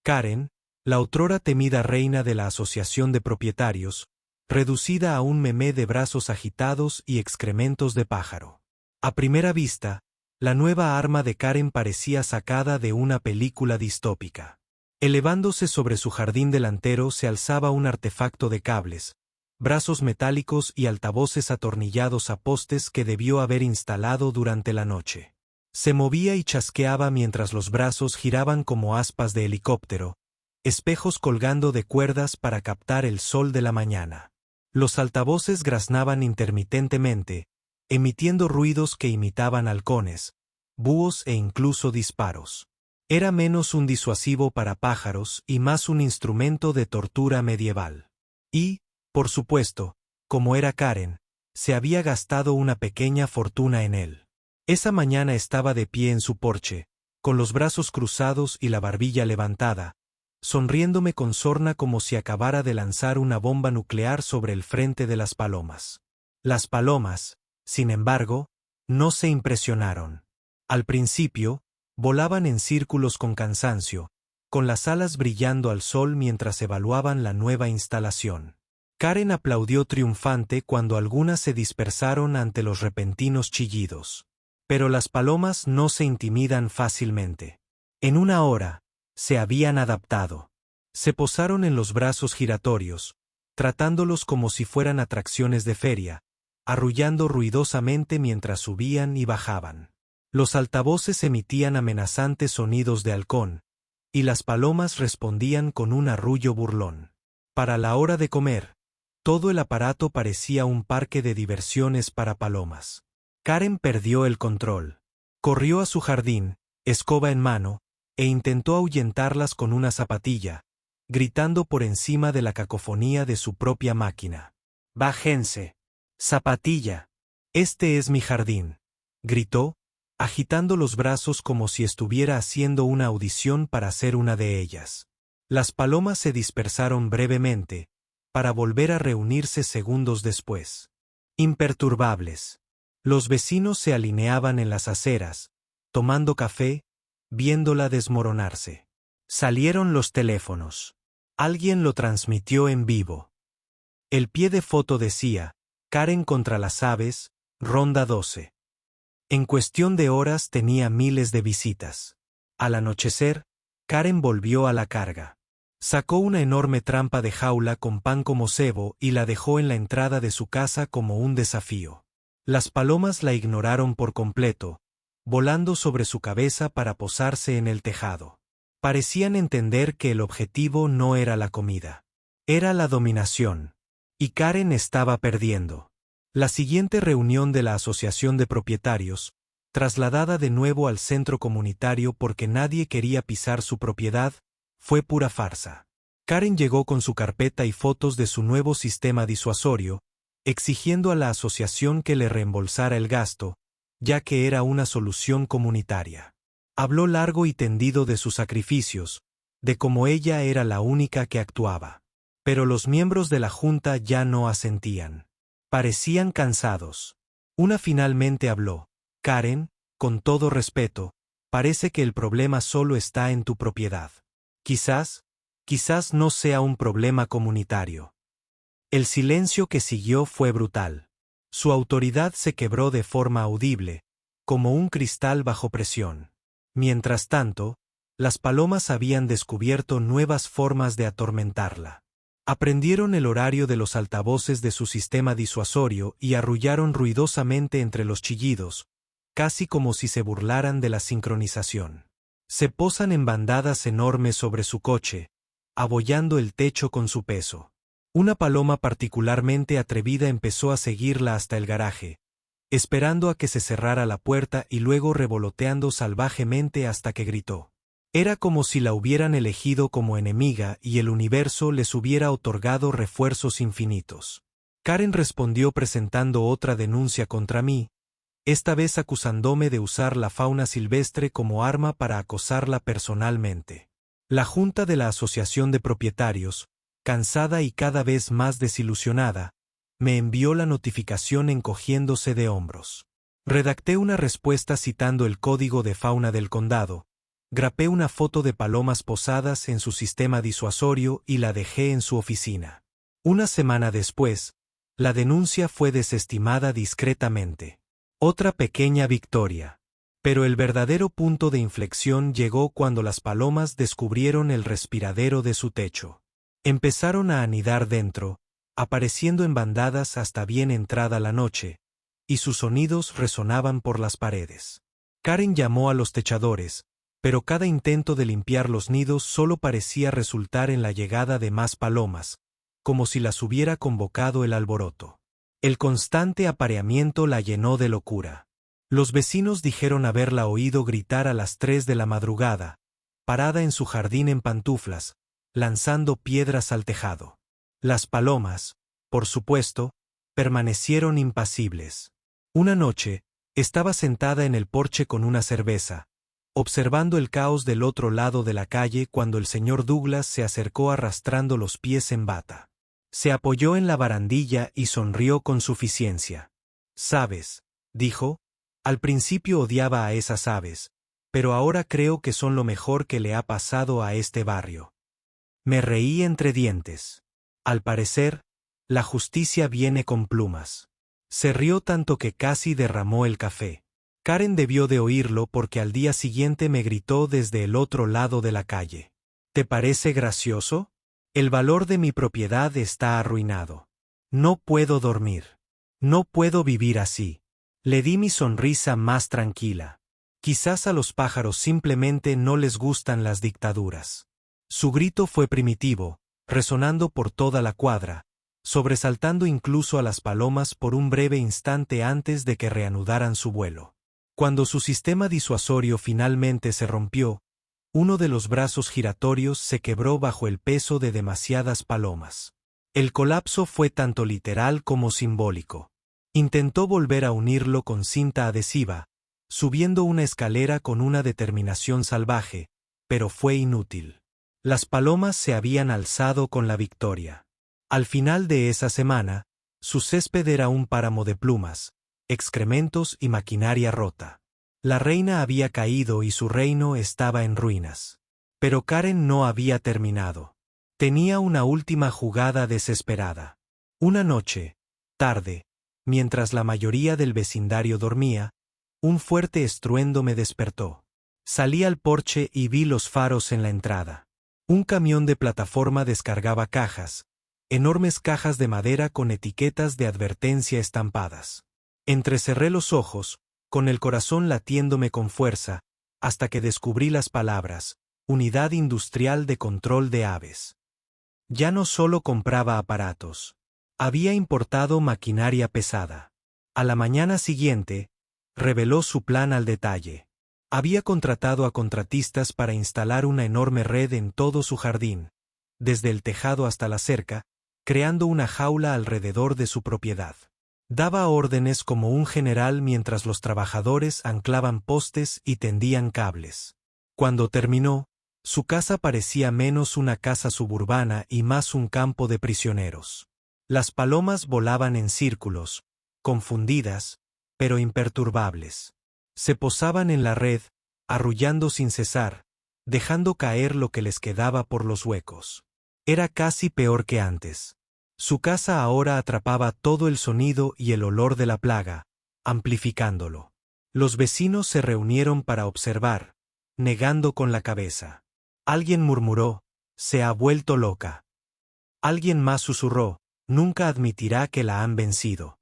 Karen, la otrora temida reina de la Asociación de Propietarios, reducida a un memé de brazos agitados y excrementos de pájaro. A primera vista, la nueva arma de Karen parecía sacada de una película distópica. Elevándose sobre su jardín delantero se alzaba un artefacto de cables, brazos metálicos y altavoces atornillados a postes que debió haber instalado durante la noche. Se movía y chasqueaba mientras los brazos giraban como aspas de helicóptero, espejos colgando de cuerdas para captar el sol de la mañana. Los altavoces graznaban intermitentemente, emitiendo ruidos que imitaban halcones, búhos e incluso disparos. Era menos un disuasivo para pájaros y más un instrumento de tortura medieval. Y, por supuesto, como era Karen, se había gastado una pequeña fortuna en él. Esa mañana estaba de pie en su porche, con los brazos cruzados y la barbilla levantada, sonriéndome con sorna como si acabara de lanzar una bomba nuclear sobre el frente de las palomas. Las palomas, sin embargo, no se impresionaron. Al principio, volaban en círculos con cansancio, con las alas brillando al sol mientras evaluaban la nueva instalación. Karen aplaudió triunfante cuando algunas se dispersaron ante los repentinos chillidos. Pero las palomas no se intimidan fácilmente. En una hora, se habían adaptado. Se posaron en los brazos giratorios, tratándolos como si fueran atracciones de feria, arrullando ruidosamente mientras subían y bajaban. Los altavoces emitían amenazantes sonidos de halcón, y las palomas respondían con un arrullo burlón. Para la hora de comer, todo el aparato parecía un parque de diversiones para palomas. Karen perdió el control. Corrió a su jardín, escoba en mano, e intentó ahuyentarlas con una zapatilla, gritando por encima de la cacofonía de su propia máquina. «Bájense. Zapatilla. Este es mi jardín», gritó, agitando los brazos como si estuviera haciendo una audición para ser una de ellas. Las palomas se dispersaron brevemente, para volver a reunirse segundos después. Imperturbables. Los vecinos se alineaban en las aceras, tomando café, viéndola desmoronarse. Salieron los teléfonos. Alguien lo transmitió en vivo. El pie de foto decía, Karen contra las aves, ronda 12. En cuestión de horas tenía miles de visitas. Al anochecer, Karen volvió a la carga. Sacó una enorme trampa de jaula con pan como cebo y la dejó en la entrada de su casa como un desafío. Las palomas la ignoraron por completo, volando sobre su cabeza para posarse en el tejado. Parecían entender que el objetivo no era la comida. Era la dominación. Y Karen estaba perdiendo. La siguiente reunión de la Asociación de Propietarios, trasladada de nuevo al centro comunitario porque nadie quería pisar su propiedad, fue pura farsa. Karen llegó con su carpeta y fotos de su nuevo sistema disuasorio, exigiendo a la asociación que le reembolsara el gasto, ya que era una solución comunitaria. Habló largo y tendido de sus sacrificios, de cómo ella era la única que actuaba. Pero los miembros de la junta ya no asentían. Parecían cansados. Una finalmente habló. Karen, con todo respeto, parece que el problema solo está en tu propiedad. Quizás no sea un problema comunitario. El silencio que siguió fue brutal. Su autoridad se quebró de forma audible, como un cristal bajo presión. Mientras tanto, las palomas habían descubierto nuevas formas de atormentarla. Aprendieron el horario de los altavoces de su sistema disuasorio y arrullaron ruidosamente entre los chillidos, casi como si se burlaran de la sincronización. Se posan en bandadas enormes sobre su coche, abollando el techo con su peso. Una paloma particularmente atrevida empezó a seguirla hasta el garaje, esperando a que se cerrara la puerta y luego revoloteando salvajemente hasta que gritó. Era como si la hubieran elegido como enemiga y el universo les hubiera otorgado refuerzos infinitos. Karen respondió presentando otra denuncia contra mí, esta vez acusándome de usar la fauna silvestre como arma para acosarla personalmente. La junta de la Asociación de Propietarios, cansada y cada vez más desilusionada, me envió la notificación encogiéndose de hombros. Redacté una respuesta citando el código de fauna del condado, grapé una foto de palomas posadas en su sistema disuasorio y la dejé en su oficina. Una semana después, la denuncia fue desestimada discretamente. Otra pequeña victoria. Pero el verdadero punto de inflexión llegó cuando las palomas descubrieron el respiradero de su techo. Empezaron a anidar dentro, apareciendo en bandadas hasta bien entrada la noche, y sus sonidos resonaban por las paredes. Karen llamó a los techadores, pero cada intento de limpiar los nidos solo parecía resultar en la llegada de más palomas, como si las hubiera convocado el alboroto. El constante apareamiento la llenó de locura. Los vecinos dijeron haberla oído gritar a las 3 de la madrugada, parada en su jardín en pantuflas, lanzando piedras al tejado. Las palomas, por supuesto, permanecieron impasibles. Una noche, estaba sentada en el porche con una cerveza, observando el caos del otro lado de la calle cuando el señor Douglas se acercó arrastrando los pies en bata. Se apoyó en la barandilla y sonrió con suficiencia. «¿Sabes?», dijo, «al principio odiaba a esas aves, pero ahora creo que son lo mejor que le ha pasado a este barrio». Me reí entre dientes. Al parecer, la justicia viene con plumas. Se rió tanto que casi derramó el café. Karen debió de oírlo porque al día siguiente me gritó desde el otro lado de la calle. «¿Te parece gracioso? El valor de mi propiedad está arruinado. No puedo dormir. No puedo vivir así». Le di mi sonrisa más tranquila. Quizás a los pájaros simplemente no les gustan las dictaduras. Su grito fue primitivo, resonando por toda la cuadra, sobresaltando incluso a las palomas por un breve instante antes de que reanudaran su vuelo. Cuando su sistema disuasorio finalmente se rompió, uno de los brazos giratorios se quebró bajo el peso de demasiadas palomas. El colapso fue tanto literal como simbólico. Intentó volver a unirlo con cinta adhesiva, subiendo una escalera con una determinación salvaje, pero fue inútil. Las palomas se habían alzado con la victoria. Al final de esa semana, su césped era un páramo de plumas, excrementos y maquinaria rota. La reina había caído y su reino estaba en ruinas. Pero Karen no había terminado. Tenía una última jugada desesperada. Una noche, tarde, mientras la mayoría del vecindario dormía, un fuerte estruendo me despertó. Salí al porche y vi los faros en la entrada. Un camión de plataforma descargaba cajas, enormes cajas de madera con etiquetas de advertencia estampadas. Entrecerré los ojos, con el corazón latiéndome con fuerza, hasta que descubrí las palabras: Unidad Industrial de Control de Aves. Ya no solo compraba aparatos. Había importado maquinaria pesada. A la mañana siguiente, reveló su plan al detalle. Había contratado a contratistas para instalar una enorme red en todo su jardín, desde el tejado hasta la cerca, creando una jaula alrededor de su propiedad. Daba órdenes como un general mientras los trabajadores anclaban postes y tendían cables. Cuando terminó, su casa parecía menos una casa suburbana y más un campo de prisioneros. Las palomas volaban en círculos, confundidas, pero imperturbables. Se posaban en la red, arrullando sin cesar, dejando caer lo que les quedaba por los huecos. Era casi peor que antes. Su casa ahora atrapaba todo el sonido y el olor de la plaga, amplificándolo. Los vecinos se reunieron para observar, negando con la cabeza. Alguien murmuró: «Se ha vuelto loca». Alguien más susurró: «Nunca admitirá que la han vencido».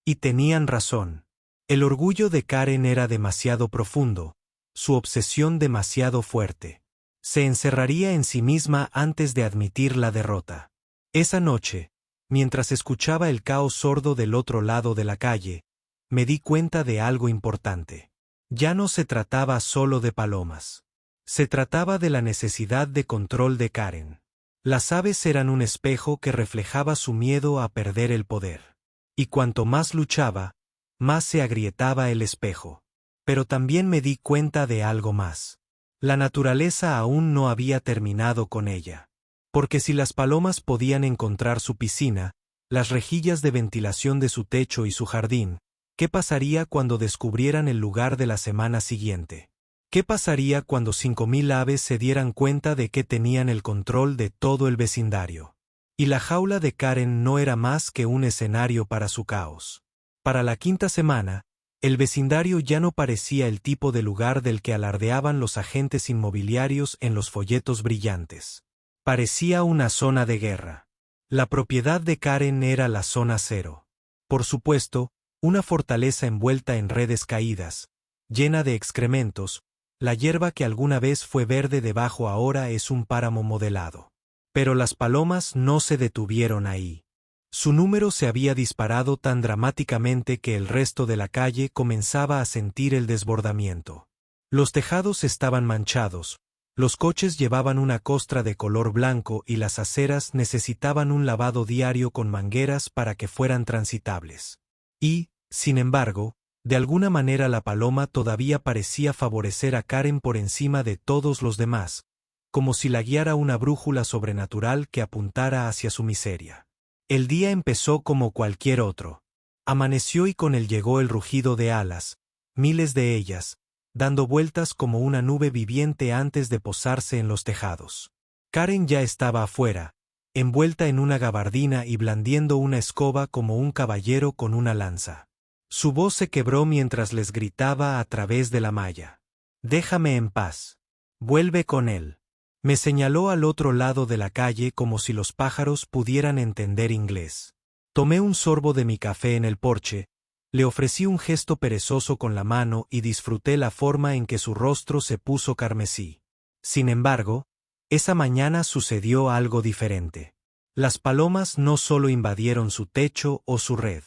Y tenían razón. El orgullo de Karen era demasiado profundo, su obsesión demasiado fuerte. Se encerraría en sí misma antes de admitir la derrota. Esa noche, mientras escuchaba el caos sordo del otro lado de la calle, me di cuenta de algo importante. Ya no se trataba solo de palomas. Se trataba de la necesidad de control de Karen. Las aves eran un espejo que reflejaba su miedo a perder el poder. Y cuanto más luchaba, más se agrietaba el espejo. Pero también me di cuenta de algo más. La naturaleza aún no había terminado con ella. Porque si las palomas podían encontrar su piscina, las rejillas de ventilación de su techo y su jardín, ¿qué pasaría cuando descubrieran el lugar de la semana siguiente? ¿Qué pasaría cuando 5.000 aves se dieran cuenta de que tenían el control de todo el vecindario? Y la jaula de Karen no era más que un escenario para su caos. Para la quinta semana, El vecindario ya no parecía el tipo de lugar del que alardeaban los agentes inmobiliarios en los folletos brillantes. Parecía una zona de guerra. La propiedad de Karen era la zona cero. Por supuesto, una fortaleza envuelta en redes caídas, llena de excrementos. La hierba que alguna vez fue verde debajo ahora es un páramo modelado. Pero las palomas no se detuvieron ahí. Su número se había disparado tan dramáticamente que el resto de la calle comenzaba a sentir el desbordamiento. Los tejados estaban manchados, los coches llevaban una costra de color blanco y las aceras necesitaban un lavado diario con mangueras para que fueran transitables. Y, sin embargo, de alguna manera la paloma todavía parecía favorecer a Karen por encima de todos los demás, como si la guiara una brújula sobrenatural que apuntara hacia su miseria. El día empezó como cualquier otro. Amaneció y con él llegó el rugido de alas, miles de ellas, dando vueltas como una nube viviente antes de posarse en los tejados. Karen ya estaba afuera, envuelta en una gabardina y blandiendo una escoba como un caballero con una lanza. Su voz se quebró mientras les gritaba a través de la malla. «Déjame en paz. Vuelve con él». Me señaló al otro lado de la calle como si los pájaros pudieran entender inglés. Tomé un sorbo de mi café en el porche, le ofrecí un gesto perezoso con la mano y disfruté la forma en que su rostro se puso carmesí. Sin embargo, esa mañana sucedió algo diferente. Las palomas no solo invadieron su techo o su red.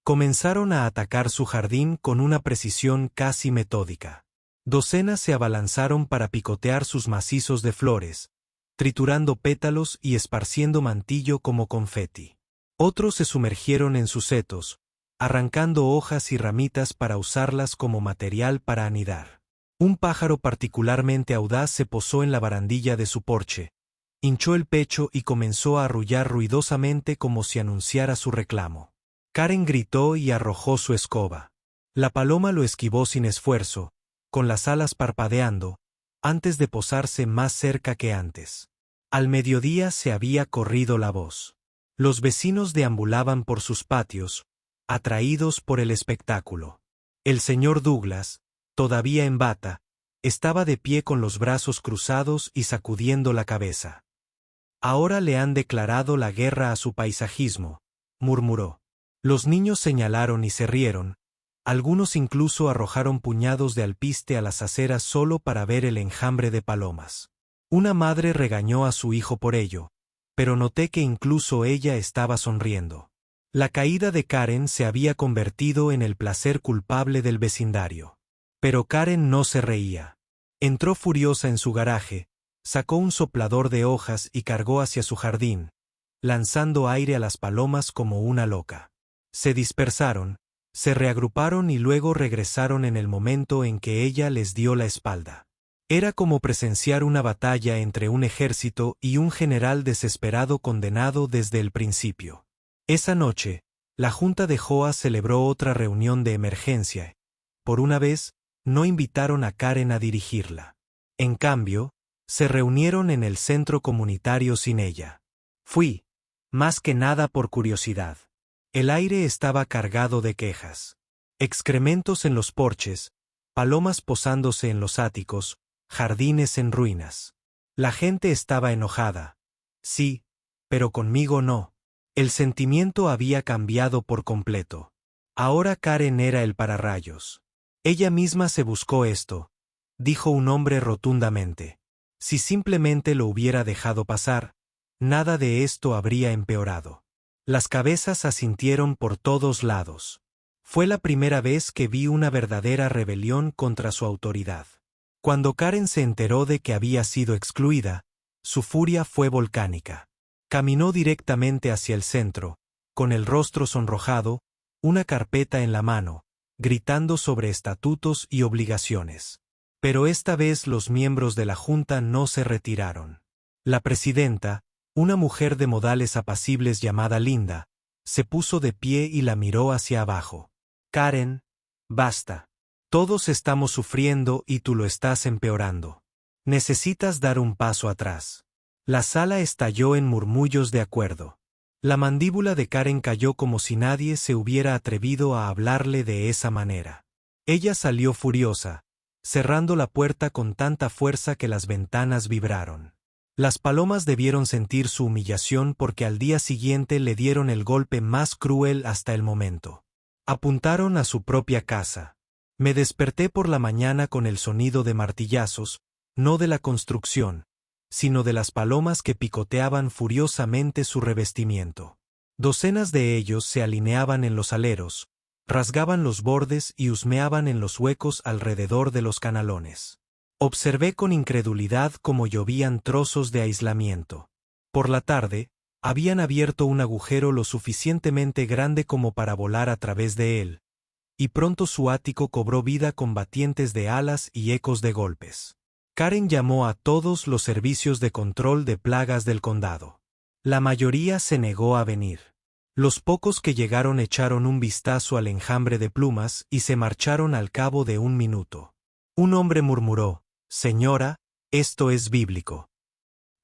Comenzaron a atacar su jardín con una precisión casi metódica. Docenas se abalanzaron para picotear sus macizos de flores, triturando pétalos y esparciendo mantillo como confeti. Otros se sumergieron en sus setos, arrancando hojas y ramitas para usarlas como material para anidar. Un pájaro particularmente audaz se posó en la barandilla de su porche, hinchó el pecho y comenzó a arrullar ruidosamente como si anunciara su reclamo. Karen gritó y arrojó su escoba. La paloma lo esquivó sin esfuerzo, con las alas parpadeando, antes de posarse más cerca que antes. Al mediodía se había corrido la voz. Los vecinos deambulaban por sus patios, atraídos por el espectáculo. El señor Douglas, todavía en bata, estaba de pie con los brazos cruzados y sacudiendo la cabeza. «Ahora le han declarado la guerra a su paisajismo», murmuró. Los niños señalaron y se rieron. Algunos incluso arrojaron puñados de alpiste a las aceras solo para ver el enjambre de palomas. Una madre regañó a su hijo por ello, pero noté que incluso ella estaba sonriendo. La caída de Karen se había convertido en el placer culpable del vecindario. Pero Karen no se reía. Entró furiosa en su garaje, sacó un soplador de hojas y cargó hacia su jardín, lanzando aire a las palomas como una loca. Se dispersaron, se reagruparon y luego regresaron en el momento en que ella les dio la espalda. Era como presenciar una batalla entre un ejército y un general desesperado condenado desde el principio. Esa noche, la Junta de Joa celebró otra reunión de emergencia. Por una vez, no invitaron a Karen a dirigirla. En cambio, se reunieron en el centro comunitario sin ella. Fui, más que nada por curiosidad. El aire estaba cargado de quejas. Excrementos en los porches, palomas posándose en los áticos, jardines en ruinas. La gente estaba enojada. Sí, pero conmigo no. El sentimiento había cambiado por completo. Ahora Karen era el pararrayos. Ella misma se buscó esto, dijo un hombre rotundamente. Si simplemente lo hubiera dejado pasar, nada de esto habría empeorado. Las cabezas asintieron por todos lados. Fue la primera vez que vi una verdadera rebelión contra su autoridad. Cuando Karen se enteró de que había sido excluida, su furia fue volcánica. Caminó directamente hacia el centro, con el rostro sonrojado, una carpeta en la mano, gritando sobre estatutos y obligaciones. Pero esta vez los miembros de la Junta no se retiraron. La presidenta, una mujer de modales apacibles llamada Linda, se puso de pie y la miró hacia abajo. Karen, basta. Todos estamos sufriendo y tú lo estás empeorando. Necesitas dar un paso atrás. La sala estalló en murmullos de acuerdo. La mandíbula de Karen cayó como si nadie se hubiera atrevido a hablarle de esa manera. Ella salió furiosa, cerrando la puerta con tanta fuerza que las ventanas vibraron. Las palomas debieron sentir su humillación porque al día siguiente le dieron el golpe más cruel hasta el momento. Apuntaron a su propia casa. Me desperté por la mañana con el sonido de martillazos, no de la construcción, sino de las palomas que picoteaban furiosamente su revestimiento. Docenas de ellos se alineaban en los aleros, rasgaban los bordes y husmeaban en los huecos alrededor de los canalones. Observé con incredulidad cómo llovían trozos de aislamiento. Por la tarde, habían abierto un agujero lo suficientemente grande como para volar a través de él, y pronto su ático cobró vida con batientes de alas y ecos de golpes. Karen llamó a todos los servicios de control de plagas del condado. La mayoría se negó a venir. Los pocos que llegaron echaron un vistazo al enjambre de plumas y se marcharon al cabo de un minuto. Un hombre murmuró: «Señora, esto es bíblico»,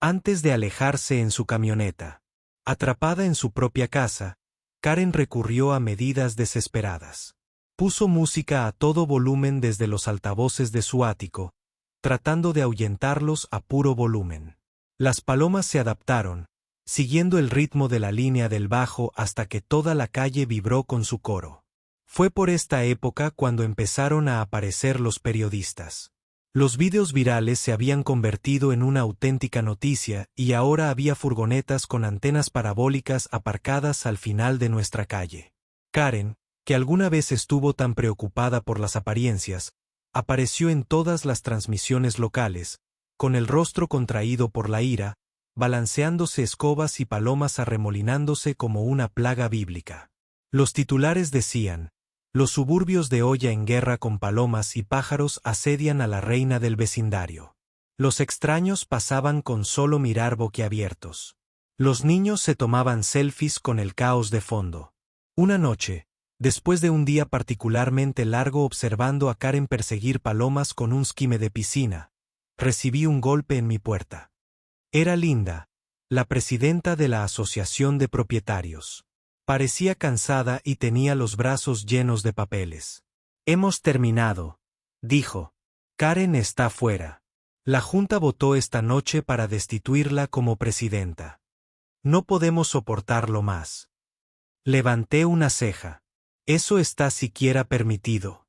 antes de alejarse en su camioneta. Atrapada en su propia casa, Karen recurrió a medidas desesperadas. Puso música a todo volumen desde los altavoces de su ático, tratando de ahuyentarlos a puro volumen. Las palomas se adaptaron, siguiendo el ritmo de la línea del bajo hasta que toda la calle vibró con su coro. Fue por esta época cuando empezaron a aparecer los periodistas. Los vídeos virales se habían convertido en una auténtica noticia y ahora había furgonetas con antenas parabólicas aparcadas al final de nuestra calle. Karen, que alguna vez estuvo tan preocupada por las apariencias, apareció en todas las transmisiones locales, con el rostro contraído por la ira, balanceándose escobas y palomas arremolinándose como una plaga bíblica. Los titulares decían: «Los suburbios de Oya en guerra con palomas y pájaros asedian a la reina del vecindario». Los extraños pasaban con solo mirar boquiabiertos. Los niños se tomaban selfies con el caos de fondo. Una noche, después de un día particularmente largo observando a Karen perseguir palomas con un skime de piscina, recibí un golpe en mi puerta. Era Linda, la presidenta de la Asociación de Propietarios. Parecía cansada y tenía los brazos llenos de papeles. «Hemos terminado», dijo. «Karen está fuera. La Junta votó esta noche para destituirla como presidenta. No podemos soportarlo más». Levanté una ceja. «¿Eso está siquiera permitido?».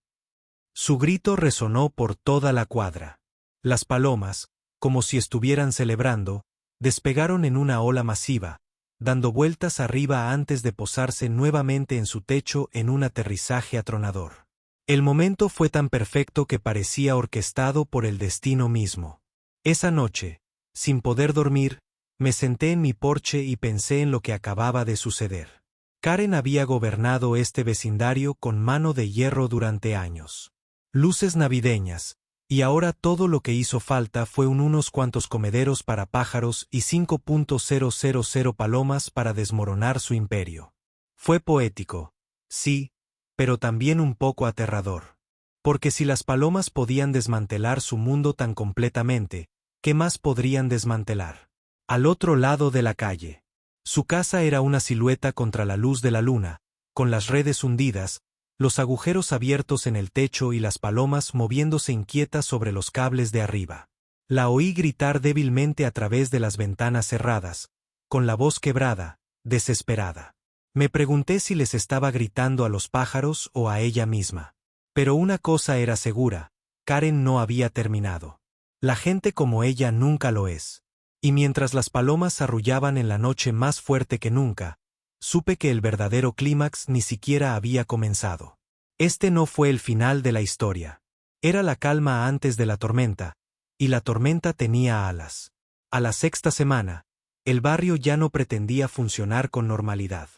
Su grito resonó por toda la cuadra. Las palomas, como si estuvieran celebrando, despegaron en una ola masiva, dando vueltas arriba antes de posarse nuevamente en su techo en un aterrizaje atronador. El momento fue tan perfecto que parecía orquestado por el destino mismo. Esa noche, sin poder dormir, me senté en mi porche y pensé en lo que acababa de suceder. Karen había gobernado este vecindario con mano de hierro durante años. Luces navideñas, y ahora todo lo que hizo falta fue unos cuantos comederos para pájaros y 5.000 palomas para desmoronar su imperio. Fue poético, sí, pero también un poco aterrador. Porque si las palomas podían desmantelar su mundo tan completamente, ¿qué más podrían desmantelar? Al otro lado de la calle. Su casa era una silueta contra la luz de la luna, con las redes hundidas, los agujeros abiertos en el techo y las palomas moviéndose inquietas sobre los cables de arriba. La oí gritar débilmente a través de las ventanas cerradas, con la voz quebrada, desesperada. Me pregunté si les estaba gritando a los pájaros o a ella misma. Pero una cosa era segura: Karen no había terminado. La gente como ella nunca lo es. Y mientras las palomas arrullaban en la noche más fuerte que nunca, supe que el verdadero clímax ni siquiera había comenzado. Este no fue el final de la historia. Era la calma antes de la tormenta, y la tormenta tenía alas. A la sexta semana, el barrio ya no pretendía funcionar con normalidad.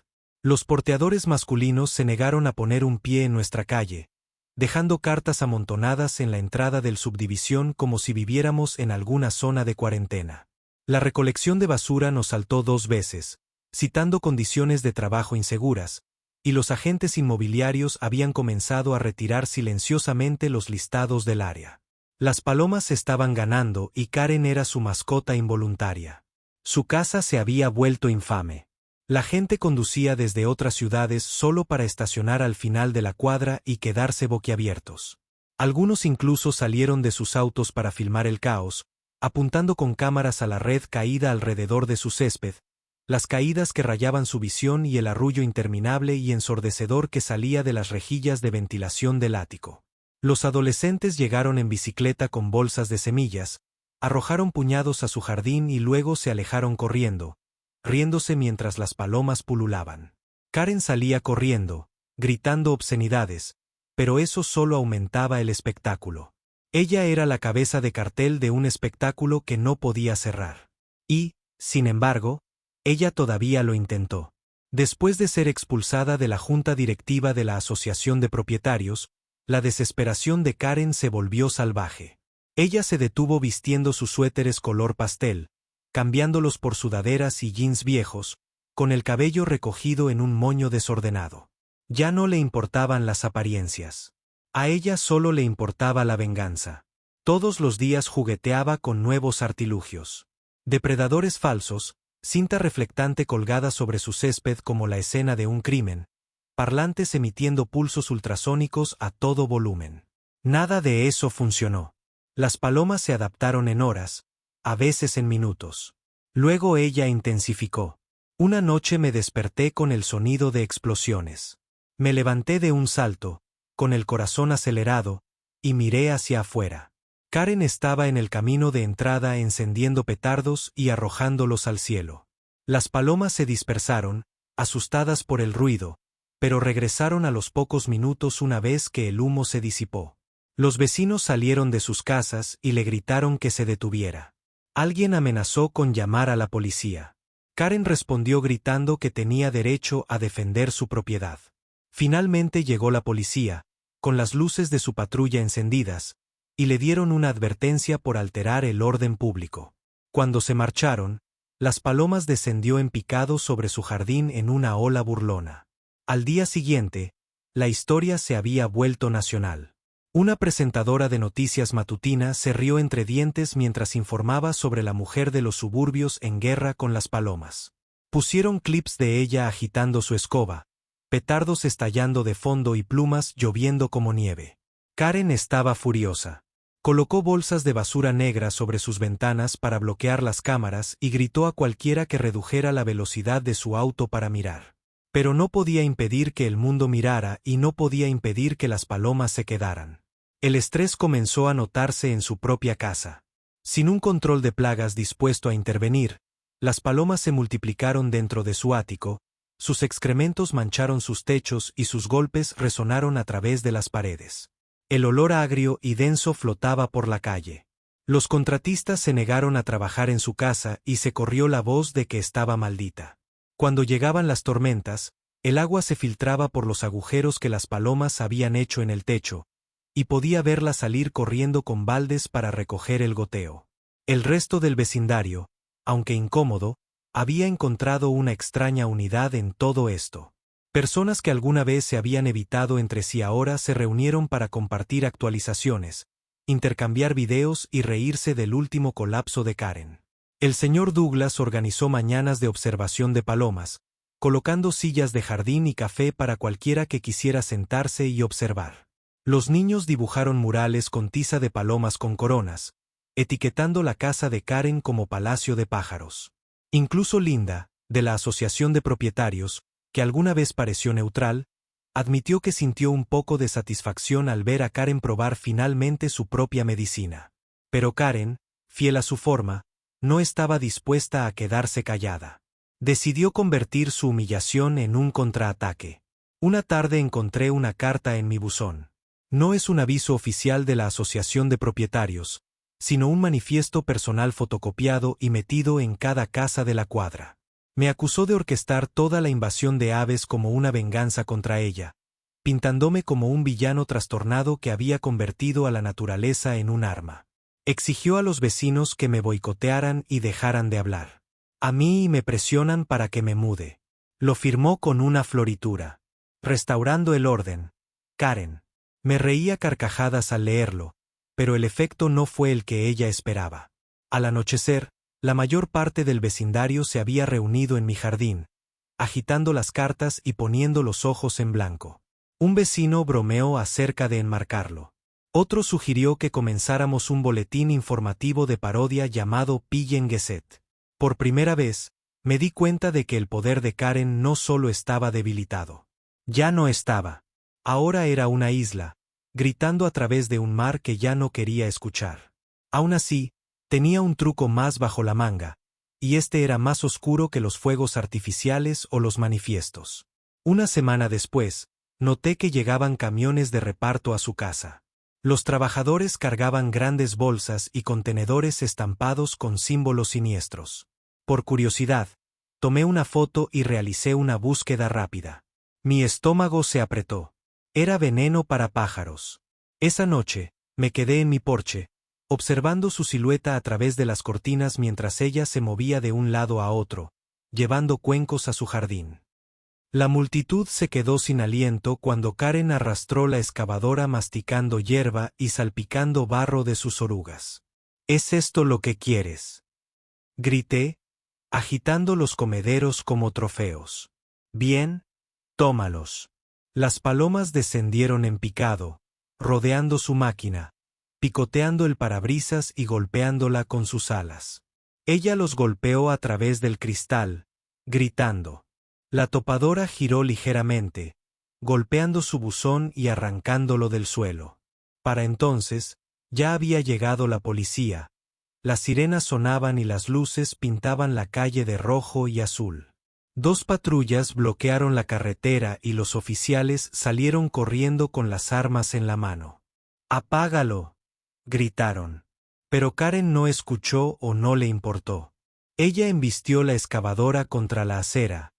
Los porteadores masculinos se negaron a poner un pie en nuestra calle, dejando cartas amontonadas en la entrada del subdivisión como si viviéramos en alguna zona de cuarentena. La recolección de basura nos saltó 2 veces, citando condiciones de trabajo inseguras, y los agentes inmobiliarios habían comenzado a retirar silenciosamente los listados del área. Las palomas estaban ganando y Karen era su mascota involuntaria. Su casa se había vuelto infame. La gente conducía desde otras ciudades solo para estacionar al final de la cuadra y quedarse boquiabiertos. Algunos incluso salieron de sus autos para filmar el caos, apuntando con cámaras a la red caída alrededor de su césped, las caídas que rayaban su visión y el arrullo interminable y ensordecedor que salía de las rejillas de ventilación del ático. Los adolescentes llegaron en bicicleta con bolsas de semillas, arrojaron puñados a su jardín y luego se alejaron corriendo, riéndose mientras las palomas pululaban. Karen salía corriendo, gritando obscenidades, pero eso solo aumentaba el espectáculo. Ella era la cabeza de cartel de un espectáculo que no podía cerrar. Y, sin embargo, ella todavía lo intentó. Después de ser expulsada de la junta directiva de la Asociación de Propietarios, la desesperación de Karen se volvió salvaje. Ella se detuvo vistiendo sus suéteres color pastel, cambiándolos por sudaderas y jeans viejos, con el cabello recogido en un moño desordenado. Ya no le importaban las apariencias. A ella solo le importaba la venganza. Todos los días jugueteaba con nuevos artilugios. Depredadores falsos, cinta reflectante colgada sobre su césped como la escena de un crimen, parlantes emitiendo pulsos ultrasónicos a todo volumen. Nada de eso funcionó. Las palomas se adaptaron en horas, a veces en minutos. Luego ella intensificó. Una noche me desperté con el sonido de explosiones. Me levanté de un salto, con el corazón acelerado, y miré hacia afuera. Karen estaba en el camino de entrada encendiendo petardos y arrojándolos al cielo. Las palomas se dispersaron, asustadas por el ruido, pero regresaron a los pocos minutos una vez que el humo se disipó. Los vecinos salieron de sus casas y le gritaron que se detuviera. Alguien amenazó con llamar a la policía. Karen respondió gritando que tenía derecho a defender su propiedad. Finalmente llegó la policía, con las luces de su patrulla encendidas, y le dieron una advertencia por alterar el orden público. Cuando se marcharon, las palomas descendió en picado sobre su jardín en una ola burlona. Al día siguiente, la historia se había vuelto nacional. Una presentadora de noticias matutina se rió entre dientes mientras informaba sobre la mujer de los suburbios en guerra con las palomas. Pusieron clips de ella agitando su escoba, petardos estallando de fondo y plumas lloviendo como nieve. Karen estaba furiosa. Colocó bolsas de basura negra sobre sus ventanas para bloquear las cámaras y gritó a cualquiera que redujera la velocidad de su auto para mirar. Pero no podía impedir que el mundo mirara y no podía impedir que las palomas se quedaran. El estrés comenzó a notarse en su propia casa. Sin un control de plagas dispuesto a intervenir, las palomas se multiplicaron dentro de su ático, sus excrementos mancharon sus techos y sus golpes resonaron a través de las paredes. El olor agrio y denso flotaba por la calle. Los contratistas se negaron a trabajar en su casa y se corrió la voz de que estaba maldita. Cuando llegaban las tormentas, el agua se filtraba por los agujeros que las palomas habían hecho en el techo, y podía verlas salir corriendo con baldes para recoger el goteo. El resto del vecindario, aunque incómodo, había encontrado una extraña unidad en todo esto. Personas que alguna vez se habían evitado entre sí ahora se reunieron para compartir actualizaciones, intercambiar videos y reírse del último colapso de Karen. El señor Douglas organizó mañanas de observación de palomas, colocando sillas de jardín y café para cualquiera que quisiera sentarse y observar. Los niños dibujaron murales con tiza de palomas con coronas, etiquetando la casa de Karen como Palacio de Pájaros. Incluso Linda, de la Asociación de Propietarios, que alguna vez pareció neutral, admitió que sintió un poco de satisfacción al ver a Karen probar finalmente su propia medicina. Pero Karen, fiel a su forma, no estaba dispuesta a quedarse callada. Decidió convertir su humillación en un contraataque. Una tarde encontré una carta en mi buzón. No es un aviso oficial de la Asociación de Propietarios, sino un manifiesto personal fotocopiado y metido en cada casa de la cuadra. Me acusó de orquestar toda la invasión de aves como una venganza contra ella, pintándome como un villano trastornado que había convertido a la naturaleza en un arma. Exigió a los vecinos que me boicotearan y dejaran de hablar. A mí me presionan para que me mude. Lo firmó con una floritura. Restaurando el orden. Karen. Me reía carcajadas al leerlo, pero el efecto no fue el que ella esperaba. Al anochecer, la mayor parte del vecindario se había reunido en mi jardín, agitando las cartas y poniendo los ojos en blanco. Un vecino bromeó acerca de enmarcarlo. Otro sugirió que comenzáramos un boletín informativo de parodia llamado Pillen Gazette. Por primera vez, me di cuenta de que el poder de Karen no solo estaba debilitado. Ya no estaba. Ahora era una isla, gritando a través de un mar que ya no quería escuchar. Aún así, tenía un truco más bajo la manga, y este era más oscuro que los fuegos artificiales o los manifiestos. Una semana después, noté que llegaban camiones de reparto a su casa. Los trabajadores cargaban grandes bolsas y contenedores estampados con símbolos siniestros. Por curiosidad, tomé una foto y realicé una búsqueda rápida. Mi estómago se apretó. Era veneno para pájaros. Esa noche, me quedé en mi porche, observando su silueta a través de las cortinas mientras ella se movía de un lado a otro, llevando cuencos a su jardín. La multitud se quedó sin aliento cuando Karen arrastró la excavadora masticando hierba y salpicando barro de sus orugas. ¿Es esto lo que quieres?, grité, agitando los comederos como trofeos. Bien, tómalos. Las palomas descendieron en picado, rodeando su máquina, picoteando el parabrisas y golpeándola con sus alas. Ella los golpeó a través del cristal, gritando. La topadora giró ligeramente, golpeando su buzón y arrancándolo del suelo. Para entonces, ya había llegado la policía. Las sirenas sonaban y las luces pintaban la calle de rojo y azul. 2 patrullas bloquearon la carretera y los oficiales salieron corriendo con las armas en la mano. «¡Apágalo!», gritaron. Pero Karen no escuchó o no le importó. Ella embistió la excavadora contra la acera,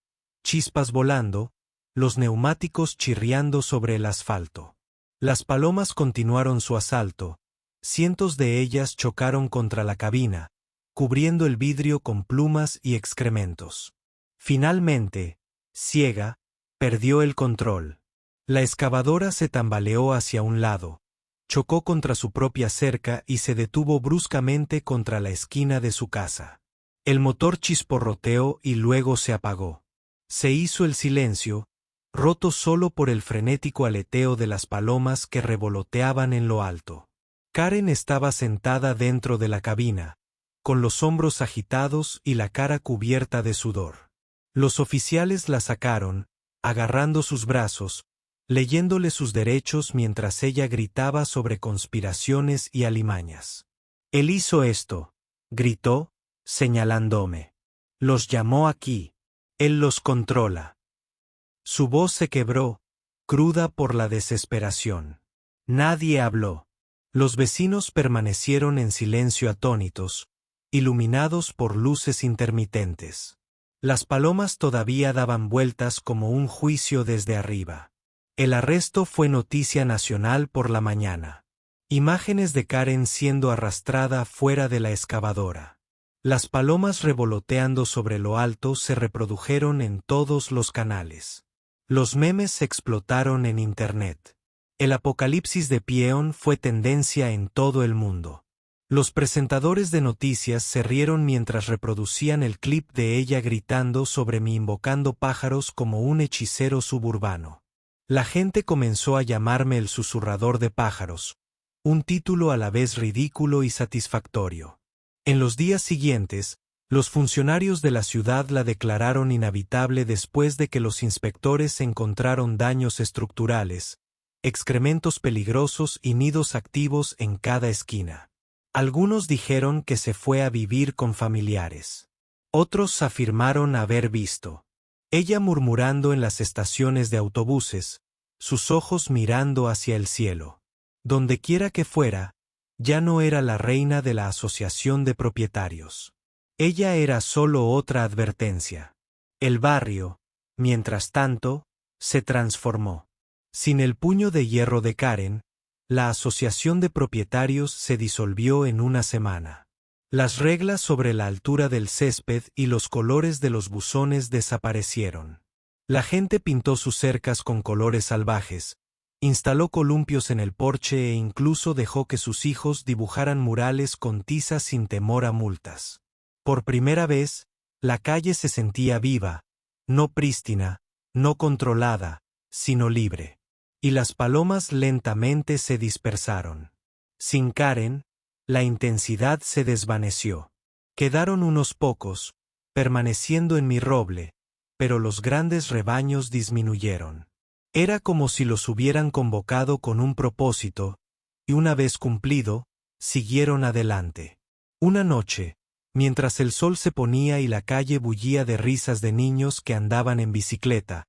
chispas volando, los neumáticos chirriando sobre el asfalto. Las palomas continuaron su asalto. Cientos de ellas chocaron contra la cabina, cubriendo el vidrio con plumas y excrementos. Finalmente, ciega, perdió el control. La excavadora se tambaleó hacia un lado, chocó contra su propia cerca y se detuvo bruscamente contra la esquina de su casa. El motor chisporroteó y luego se apagó. Se hizo el silencio, roto solo por el frenético aleteo de las palomas que revoloteaban en lo alto. Karen estaba sentada dentro de la cabina, con los hombros agitados y la cara cubierta de sudor. Los oficiales la sacaron, agarrando sus brazos, leyéndole sus derechos mientras ella gritaba sobre conspiraciones y alimañas. «Él hizo esto», gritó, señalándome. «Los llamó aquí. Él los controla». Su voz se quebró, cruda por la desesperación. Nadie habló. Los vecinos permanecieron en silencio atónitos, iluminados por luces intermitentes. Las palomas todavía daban vueltas como un juicio desde arriba. El arresto fue noticia nacional por la mañana. Imágenes de Karen siendo arrastrada fuera de la excavadora. Las palomas revoloteando sobre lo alto se reprodujeron en todos los canales. Los memes explotaron en Internet. El apocalipsis de Pieón fue tendencia en todo el mundo. Los presentadores de noticias se rieron mientras reproducían el clip de ella gritando sobre mí invocando pájaros como un hechicero suburbano. La gente comenzó a llamarme el susurrador de pájaros, un título a la vez ridículo y satisfactorio. En los días siguientes, los funcionarios de la ciudad la declararon inhabitable después de que los inspectores encontraron daños estructurales, excrementos peligrosos y nidos activos en cada esquina. Algunos dijeron que se fue a vivir con familiares. Otros afirmaron haber visto. Ella murmurando en las estaciones de autobuses, sus ojos mirando hacia el cielo. Dondequiera que fuera, ya no era la reina de la asociación de propietarios. Ella era solo otra advertencia. El barrio, mientras tanto, se transformó. Sin el puño de hierro de Karen, la asociación de propietarios se disolvió en una semana. Las reglas sobre la altura del césped y los colores de los buzones desaparecieron. La gente pintó sus cercas con colores salvajes, instaló columpios en el porche e incluso dejó que sus hijos dibujaran murales con tiza sin temor a multas. Por primera vez, la calle se sentía viva, no prístina, no controlada, sino libre. Y las palomas lentamente se dispersaron. Sin Karen, la intensidad se desvaneció. Quedaron unos pocos, permaneciendo en mi roble, pero los grandes rebaños disminuyeron. Era como si los hubieran convocado con un propósito, y una vez cumplido, siguieron adelante. Una noche, mientras el sol se ponía y la calle bullía de risas de niños que andaban en bicicleta,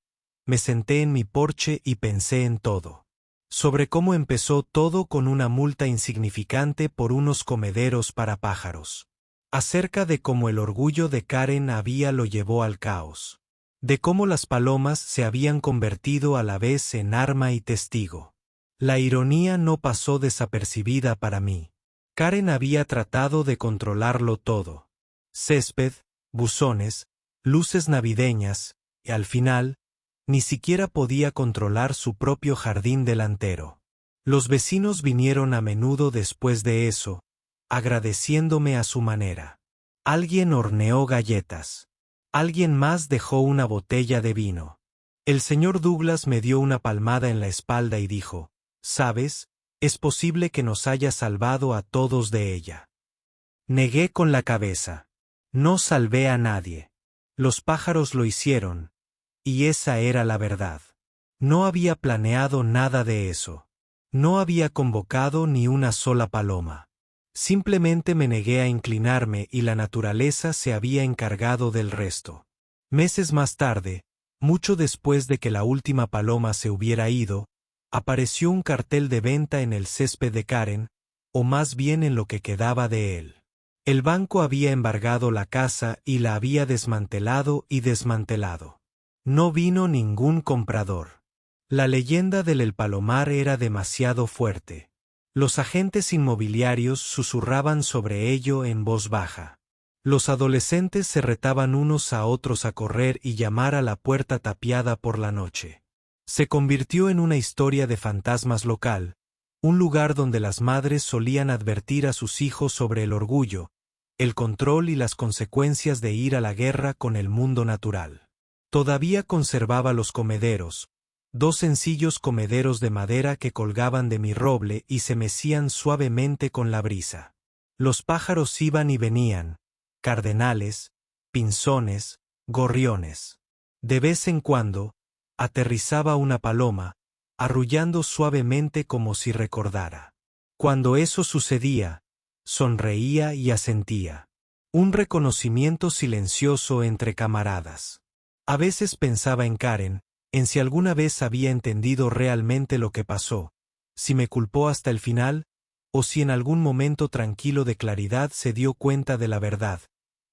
me senté en mi porche y pensé en todo. Sobre cómo empezó todo con una multa insignificante por unos comederos para pájaros. Acerca de cómo el orgullo de Karen lo llevó al caos. De cómo las palomas se habían convertido a la vez en arma y testigo. La ironía no pasó desapercibida para mí. Karen había tratado de controlarlo todo. Césped, buzones, luces navideñas, y al final, ni siquiera podía controlar su propio jardín delantero. Los vecinos vinieron a menudo después de eso, agradeciéndome a su manera. Alguien horneó galletas. Alguien más dejó una botella de vino. El señor Douglas me dio una palmada en la espalda y dijo, «¿Sabes? Es posible que nos haya salvado a todos de ella». Negué con la cabeza. No salvé a nadie. Los pájaros lo hicieron. Y esa era la verdad. No había planeado nada de eso. No había convocado ni una sola paloma. Simplemente me negué a inclinarme y la naturaleza se había encargado del resto. Meses más tarde, mucho después de que la última paloma se hubiera ido, apareció un cartel de venta en el césped de Karen, o más bien en lo que quedaba de él. El banco había embargado la casa y la había desmantelado y desmantelado. No vino ningún comprador. La leyenda del El Palomar era demasiado fuerte. Los agentes inmobiliarios susurraban sobre ello en voz baja. Los adolescentes se retaban unos a otros a correr y llamar a la puerta tapiada por la noche. Se convirtió en una historia de fantasmas local, un lugar donde las madres solían advertir a sus hijos sobre el orgullo, el control y las consecuencias de ir a la guerra con el mundo natural. Todavía conservaba los comederos, 2 sencillos comederos de madera que colgaban de mi roble y se mecían suavemente con la brisa. Los pájaros iban y venían, cardenales, pinzones, gorriones. De vez en cuando, aterrizaba una paloma, arrullando suavemente como si recordara. Cuando eso sucedía, sonreía y asentía. Un reconocimiento silencioso entre camaradas. A veces pensaba en Karen, en si alguna vez había entendido realmente lo que pasó, si me culpó hasta el final, o si en algún momento tranquilo de claridad se dio cuenta de la verdad,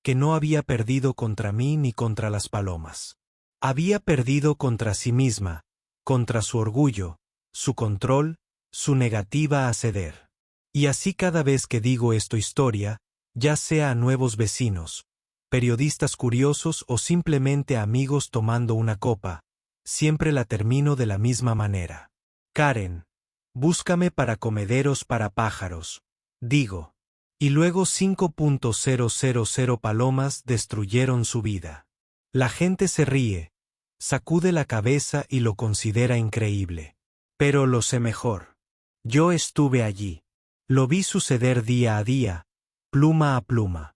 que no había perdido contra mí ni contra las palomas. Había perdido contra sí misma, contra su orgullo, su control, su negativa a ceder. Y así cada vez que digo esta historia, ya sea a nuevos vecinos, periodistas curiosos o simplemente amigos tomando una copa, siempre la termino de la misma manera. Karen, búscame para comederos para pájaros, digo. Y luego 5.000 palomas destruyeron su vida. La gente se ríe, sacude la cabeza y lo considera increíble. Pero lo sé mejor. Yo estuve allí. Lo vi suceder día a día, pluma a pluma.